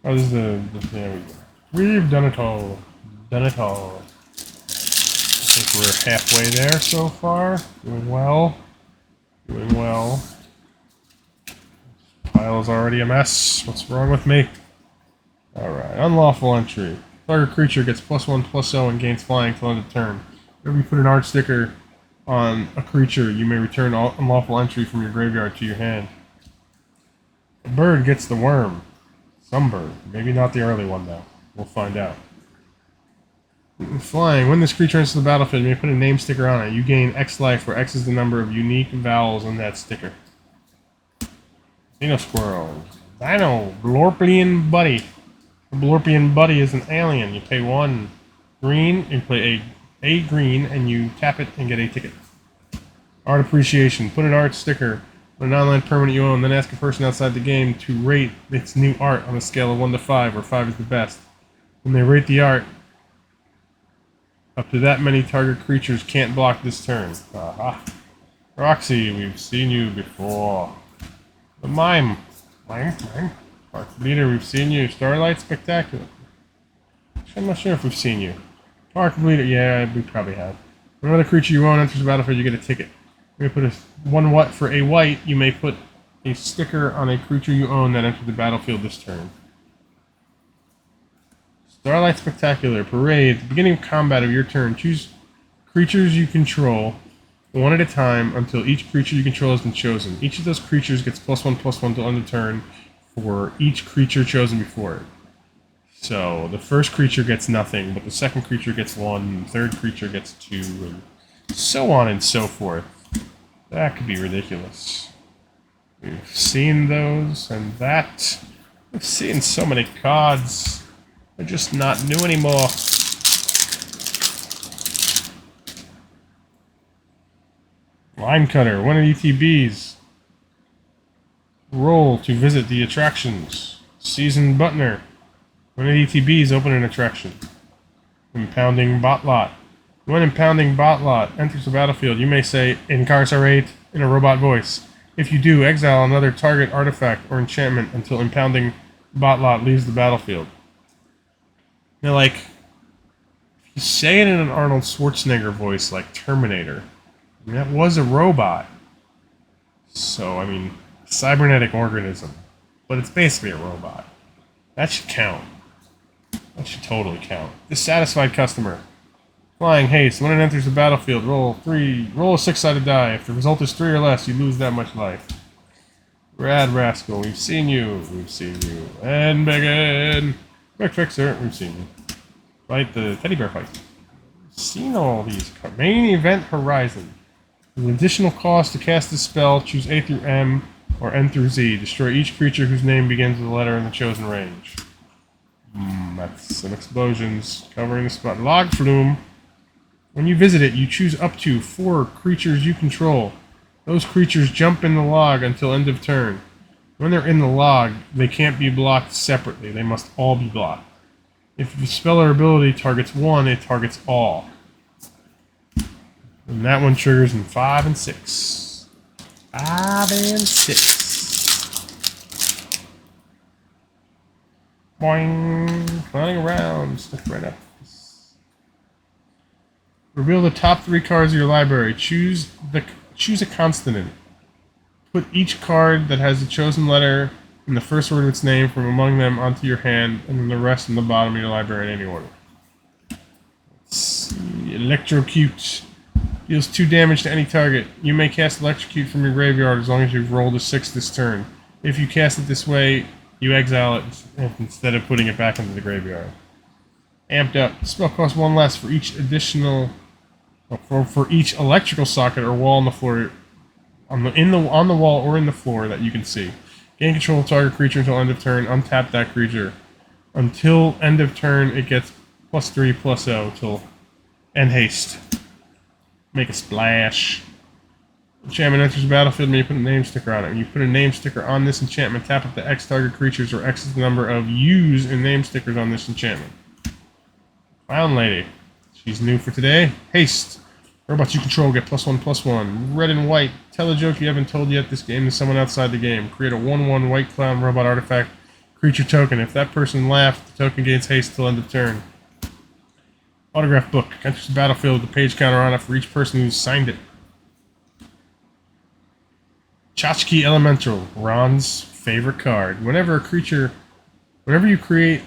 Speaker 1: Oh, this is there we go. We've done it all. Done it all. I think we're halfway there so far. Doing well. Doing well. Pile's already a mess. What's wrong with me? Alright, unlawful entry. Target creature gets +1/+0 and gains flying till end of turn. Whenever you put an art sticker on a creature, you may return unlawful entry from your graveyard to your hand. A bird gets the worm. Some bird. Maybe not the early one, though. We'll find out. Flying. When this creature enters the battlefield, you may put a name sticker on it. You gain X life, where X is the number of unique vowels in that sticker. Dino Squirrel. Dino. Blorpian Buddy. The Blorpian Buddy is an alien. You pay 1 green, you play a green, and you tap it and get a ticket. Art Appreciation. Put an art sticker on a non-land permanent you own, then ask a person outside the game to rate its new art on a scale of 1 to 5, where 5 is the best. When they rate the art, up to that many target creatures can't block this turn. Aha. Roxy, we've seen you before. The Mime. Mime? Park Bleeder, we've seen you. Starlight Spectacular. I'm not sure if we've seen you. Park Bleeder, yeah, we probably have. When another creature you own enters the battlefield, you get a ticket. You may put for a white, you may put a sticker on a creature you own that entered the battlefield this turn. Starlight Spectacular. Parade. At the beginning of combat of your turn, choose creatures you control one at a time until each creature you control has been chosen. Each of those creatures gets +1/+1 till end of turn for each creature chosen before it. So the first creature gets nothing, but the second creature gets 1, the third creature gets 2, and so on and so forth. That could be ridiculous. We've seen those, and that. We've seen so many cards. They're just not new anymore. Line Cutter, 1 of ETBs. Roll to visit the attractions. Seasoned Butner. 1 of ETBs, open an attraction. Impounding Botlot. When Impounding Botlot enters the battlefield, you may say, Incarcerate, in a robot voice. If you do, exile another target artifact or enchantment until Impounding Botlot leaves the battlefield. Now, like, if you say it in an Arnold Schwarzenegger voice, like Terminator, I mean, that was a robot. So, I mean, cybernetic organism. But it's basically a robot. That should count. That should totally count. Dissatisfied customer. Flying Haste. When it enters the battlefield, roll a 6-sided die. If the result is 3 or less, you lose that much life. Rad Rascal. We've seen you. We've seen you. And Megan. Quick Fixer. We've seen you. Fight the teddy bear fight. We've seen all these. Main Event Horizon. With an additional cost to cast this spell, choose A through M or N through Z. Destroy each creature whose name begins with a letter in the chosen range. That's some explosions covering the spot. Log Flume. When you visit it, you choose up to 4 creatures you control. Those creatures jump in the log until end of turn. When they're in the log, they can't be blocked separately. They must all be blocked. If the spell or ability targets one, it targets all. And that one triggers in 5 and 6. 5 and 6. Boing! Flying around. Stick right up. Reveal the top 3 cards of your library. Choose a consonant. Put each card that has the chosen letter in the first word of its name from among them onto your hand, and then the rest in the bottom of your library in any order. Let's see. Electrocute. Deals 2 damage to any target. You may cast Electrocute from your graveyard as long as you've rolled a 6 this turn. If you cast it this way, you exile it instead of putting it back into the graveyard. Amped Up. Spell costs 1 less for each additional, for each electrical socket or wall on the floor, on the wall or in the floor that you can see. Gain control of target creature until end of turn. Untap that creature. Until end of turn, it gets +3/+0 till end haste. Make a splash. Enchantment enters the battlefield and you put a name sticker on it. When you put a name sticker on this enchantment, tap up the X target creatures, or X is the number of U's in name stickers on this enchantment. Clown Lady. She's new for today. Haste. Robots you control get +1/+1. Red and white. Tell a joke you haven't told yet this game to someone outside the game. Create a 1/1 white clown robot artifact creature token. If that person laughed, the token gains haste till end of turn. Autograph book. Enters the battlefield with the page counter on it for each person who's signed it. Tchotchke Elemental. Ron's favorite card. Whenever you create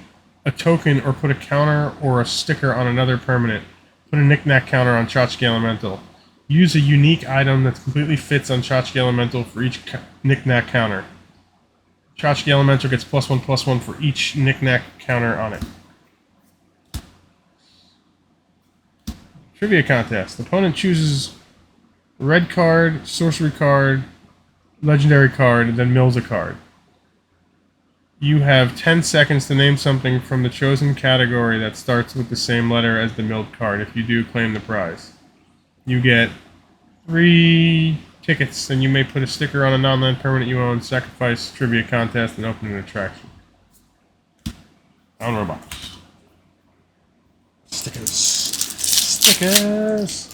Speaker 1: a token or put a counter or a sticker on another permanent, put a knick-knack counter on Tchotchke Elemental. Use a unique item that completely fits on Tchotchke Elemental for each knick-knack counter. Tchotchke Elemental gets +1/+1 for each knick-knack counter on it. Trivia contest. The opponent chooses red card, sorcery card, legendary card, and then mills a card. You have 10 seconds to name something from the chosen category that starts with the same letter as the milled card. If you do, claim the prize. You get 3 tickets, and you may put a sticker on a non-land permanent you own, sacrifice, trivia contest, and open an attraction. On robots. Stickers. Stickers!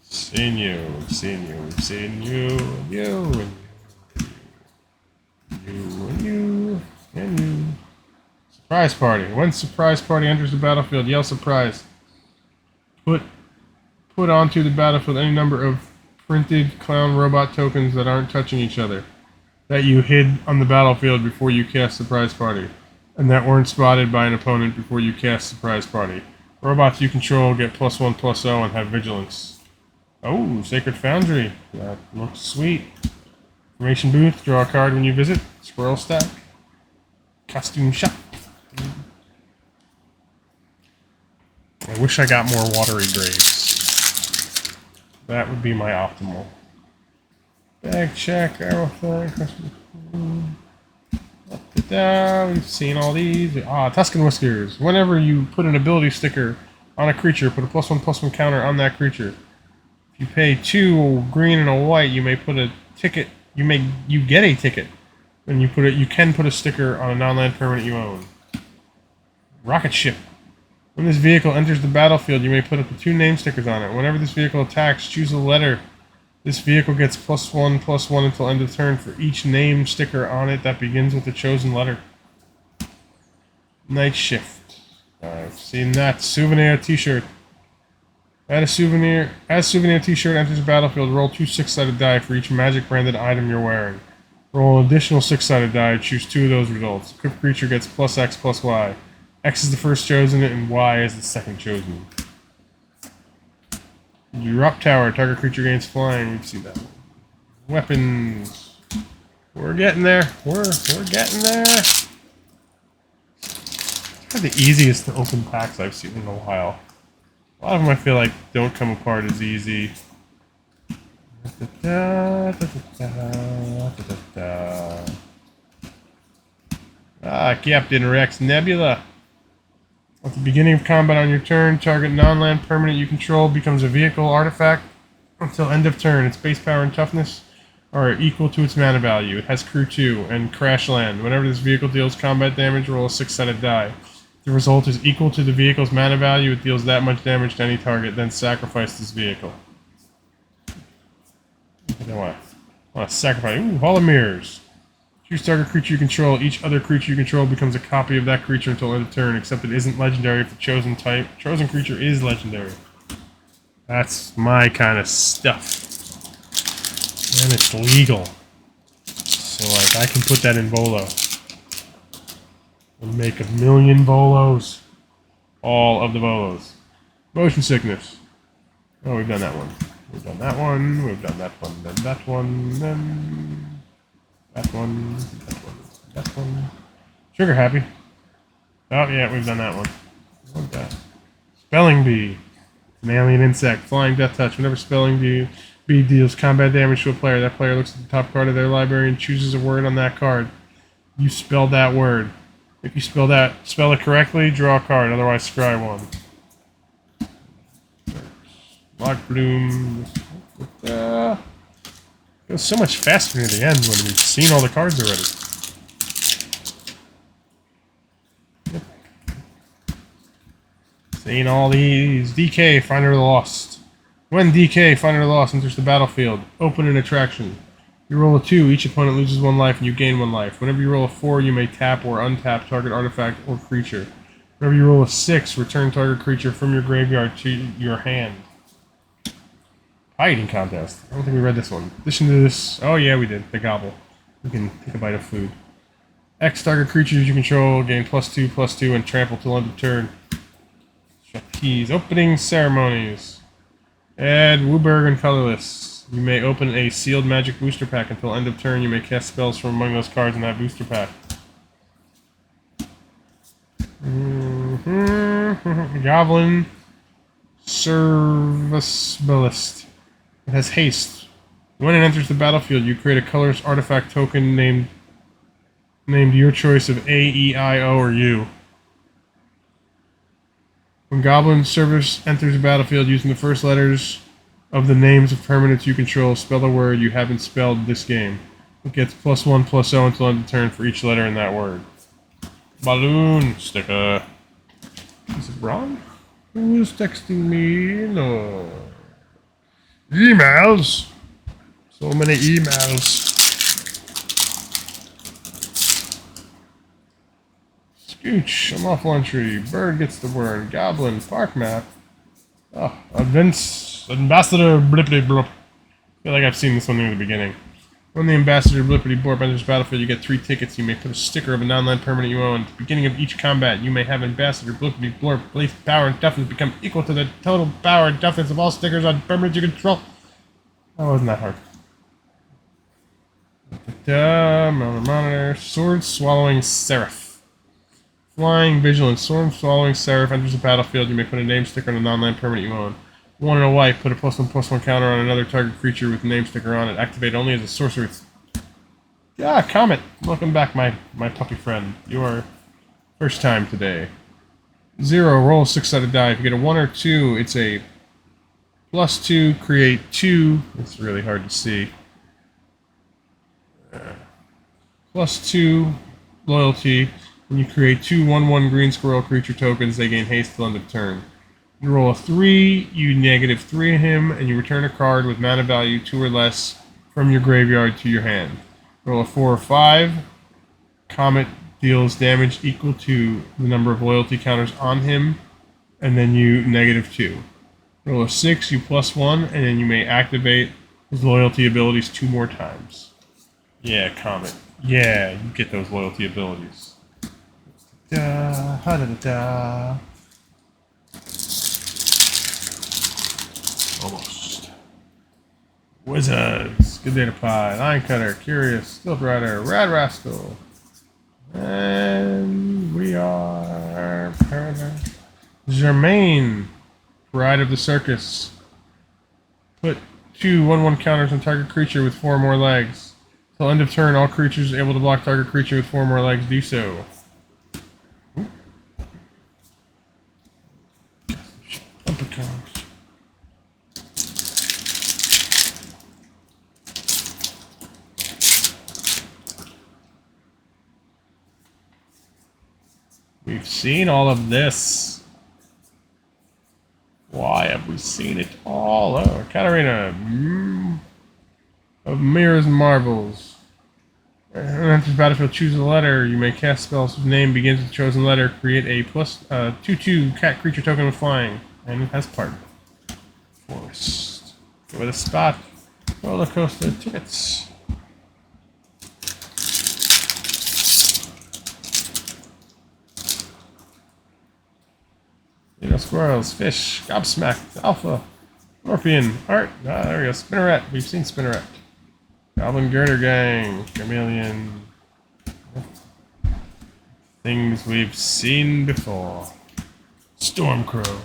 Speaker 1: Seen you, and you. Surprise party. When surprise party enters the battlefield, yell surprise. Put onto the battlefield any number of printed clown robot tokens that aren't touching each other, that you hid on the battlefield before you cast surprise party, and that weren't spotted by an opponent before you cast surprise party. Robots you control get +1/+0 and have vigilance. Oh, Sacred Foundry. That looks sweet. Information booth. Draw a card when you visit. Squirrel stack. Costume shop. I wish I got more watery graves. That would be my optimal. Bag check. Arrow flag. We've seen all these. Tuscan Whiskers. Whenever you put an ability sticker on a creature, put a +1/+1 counter on that creature. You pay 2 green and a white. You may put a ticket. You get a ticket, and you can put a sticker on a non-land permanent you own. Rocket ship. When this vehicle enters the battlefield, you may put up to 2 name stickers on it. Whenever this vehicle attacks, choose a letter. This vehicle gets +1/+1 until end of turn for each name sticker on it that begins with the chosen letter. Night shift. I've seen that. Souvenir T-shirt. As souvenir T-shirt enters the battlefield, roll 2 6-sided die for each magic-branded item you're wearing. Roll an additional 6-sided die, choose 2 of those results. Equipped creature gets +X/+Y. X is the first chosen, and Y is the second chosen. Drop tower, target creature gains flying. We've seen that one. Weapons. We're getting there. We're getting there. They're the easiest to open packs I've seen in a while. A lot of them I feel like don't come apart as easy. Captain Rex Nebula. At the beginning of combat on your turn, target non-land permanent you control becomes a vehicle artifact until end of turn. Its base power and toughness are equal to its mana value. It has crew 2 and crash land. Whenever this vehicle deals combat damage, roll a 6-sided die. The result is equal to the vehicle's mana value. It deals that much damage to any target, then sacrifice this vehicle. I want to sacrifice. Ooh, Hall of Mirrors. Choose target creature you control. Each other creature you control becomes a copy of that creature until end of turn, except it isn't legendary if the chosen creature is legendary. That's my kind of stuff. And it's legal. So, like, I can put that in Volo. And make 1,000,000 Volos. All of the Volos. Motion Sickness. Oh, we've done that one. We've done that one. We've done that one. Then that one. Then that one. That one. That one. Trigger Happy. Oh, yeah, we've done that one. What that? Spelling Bee. An alien insect. Flying Death Touch. Whenever Spelling Bee deals combat damage to a player, that player looks at the top card of their library and chooses a word on that card. You spell that word. If you spell it correctly, draw a card. Otherwise, scry one. Lock Bloom. It goes so much faster near the end when we've seen all the cards already. Yep. Seeing all these. DK, Finder of the Lost. When DK, Finder of the Lost, enters the battlefield, open an attraction. You roll a 2, each opponent loses 1 life and you gain 1 life. Whenever you roll a 4, you may tap or untap target artifact or creature. Whenever you roll a 6, return target creature from your graveyard to your hand. Pie eating contest. I don't think we read this one. In addition to this, oh yeah, we did. The gobble. We can take a bite of food. X target creatures you control gain +2/+2 and trample till end of turn. Keys. Opening ceremonies. Add Wooburg and Colorless. You may open a sealed magic booster pack until end of turn. You may cast spells from among those cards in that booster pack. Goblin Serviceabilist. It has haste. When it enters the battlefield, you create a colorless artifact token named your choice of A, E, I, O, or U. When Goblin Service enters the battlefield using the first letters of the names of permanents you control, spell a word you haven't spelled this game. It gets +1/+0 until end of turn for each letter in that word. Balloon sticker. Is it Ron? Who is texting me? No. Emails. So many emails. Scooch. I'm off one tree. Bird gets the word. Goblin. Park map. Oh, Ambassador Blippity Blop. I feel like I've seen this one near the beginning. When the Ambassador Blippity Blop enters the battlefield, you get 3 tickets. You may put a sticker of a non-land permanent you own. At the beginning of each combat, you may have Ambassador Blippity Blop belief, power, and toughness become equal to the total power and toughness of all stickers on permanents you control. That wasn't that hard. Monitor. Sword Swallowing Seraph. Flying Vigilance. Sword Swallowing Seraph enters the battlefield. You may put a name sticker on a non-land permanent you own. 1 and a white, put a +1/+1 counter on another target creature with a name sticker on it. Activate only as a sorcery. Yeah, Comet. Welcome back, my puppy friend. Your first time today. 0, roll a 6-sided die. If you get a 1 or 2, it's a +2, create 2. It's really hard to see. +2, loyalty. When you create 2 1/1 green squirrel creature tokens, they gain haste till end of turn. You roll a 3, you -3 him, and you return a card with mana value 2 or less from your graveyard to your hand. Roll a 4 or 5, Comet deals damage equal to the number of loyalty counters on him, and then you -2. Roll a 6, you +1, and then you may activate his loyalty abilities 2 more times. Yeah, Comet. Yeah, you get those loyalty abilities. Da, ha da da da. Almost. Wizards. Good Data Pie. Line Cutter. Curious. Stilt Rider. Rad Rascal. And we are... Germaine. Bride of the Circus. Put 2 1/1 counters on target creature with 4 more legs. Till end of turn, all creatures able to block target creature with 4 more legs do so. We've seen all of this. Why have we seen it all? Oh, Katarina. Of Mirror's Marvels. After the battlefield, choose a letter. You may cast spells whose name begins with the chosen letter. Create a plus 2/2 cat creature token with flying. And it has part. Forest. Go with a spot. Roller coaster tickets. Squirrels, fish, gobsmacked, alpha, scorpion, art. Ah, there we go. Spinneret. We've seen Spinneret. Goblin Girder Gang, chameleon. Things we've seen before. Stormcrow.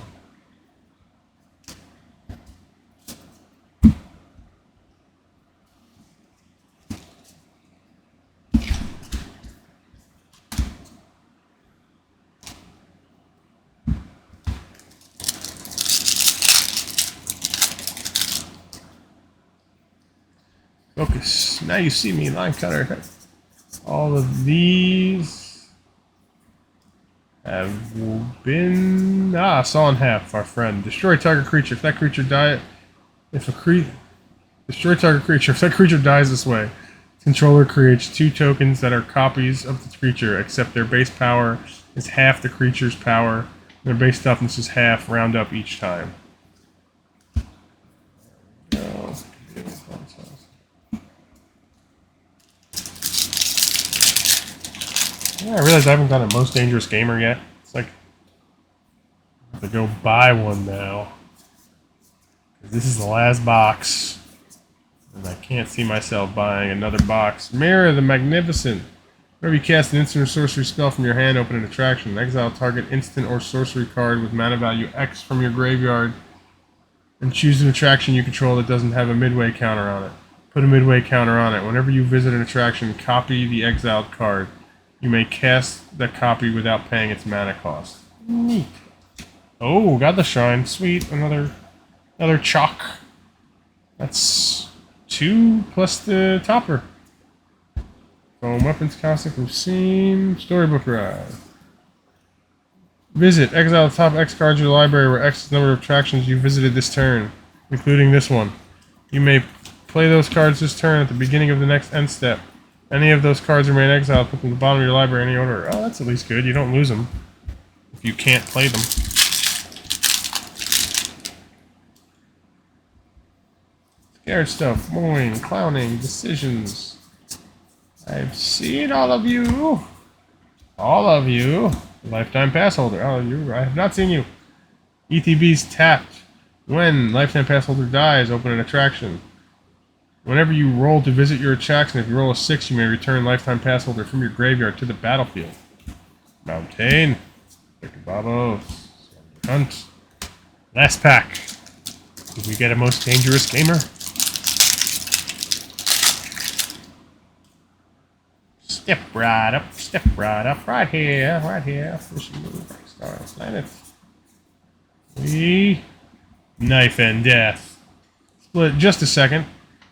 Speaker 1: Focus. Now you see me, line cutter. All of these have been saw in half. Our friend. Destroy target creature. If that creature dies, destroy target creature. If that creature dies this way, controller creates 2 tokens that are copies of the creature, except their base power is half the creature's power. Their base toughness is half. Round up each time. Yeah, I realize I haven't got a most dangerous gamer yet. It's like I have to go buy one now. This is the last box. And I can't see myself buying another box. Mirror the Magnificent. Whenever you cast an instant or sorcery spell from your hand, open an attraction. Exile target instant or sorcery card with mana value X from your graveyard. And choose an attraction you control that doesn't have a midway counter on it. Put a midway counter on it. Whenever you visit an attraction, copy the exiled card. You may cast the copy without paying its mana cost. Neat. Oh, got the shrine. Sweet. Another chalk. That's 2 plus the topper. Foam weapons classic we've seen. Storybook ride. Visit. Exile the top X cards of your library where X is the number of attractions you visited this turn, including this one. You may play those cards this turn at the beginning of the next end step. Any of those cards remain exiled, put them at the bottom of your library in any order. Oh, that's at least good. You don't lose them if you can't play them. Scared stuff, mourning, clowning, decisions. I've seen all of you. All of you. Lifetime pass holder. Oh, I have not seen you. ETB's tapped. When lifetime pass holder dies, open an attraction. Whenever you roll to visit your attraction, if you roll a 6, you may return lifetime pass holder from your graveyard to the battlefield. Mountain. Babos. Hunt. Last pack. Did we get a most dangerous gamer? Step right up, right here. Fishing move, stars, planet. Knife and death. Split just a second.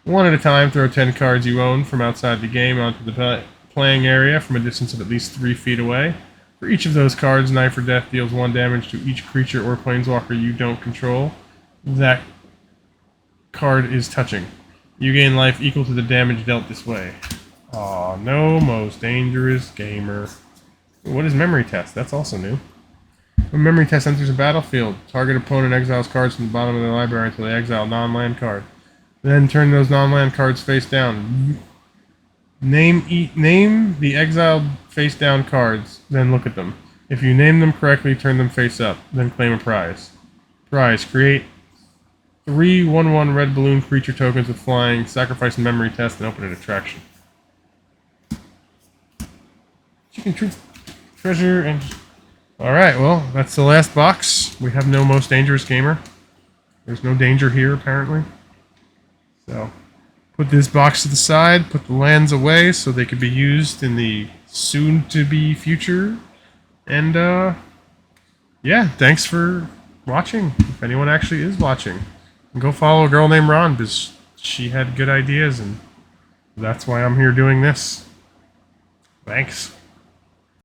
Speaker 1: One at a time, throw 10 cards you own from outside the game onto the playing area from a distance of at least 3 feet away. For each of those cards, Knife or Death deals 1 damage to each creature or planeswalker you don't control. That card is touching. You gain life equal to the damage dealt this way. Aw, no most dangerous gamer. What is Memory Test? That's also new. When Memory Test enters a battlefield, target opponent exiles cards from the bottom of their library until they exile a non-land card. Then turn those non-land cards face down. Name the exiled face down cards, then look at them. If you name them correctly, turn them face up, then claim a prize. Prize. Create 3 1/1 red balloon creature tokens with flying, sacrifice a memory test, and open an attraction. Chicken treasure and... Alright, well, that's the last box. We have no most dangerous gamer. There's no danger here, apparently. So, put this box to the side, put the lands away so they could be used in the soon-to-be future. And, yeah, thanks for watching, if anyone actually is watching. And go follow a girl named Ron, because she had good ideas, and that's why I'm here doing this. Thanks.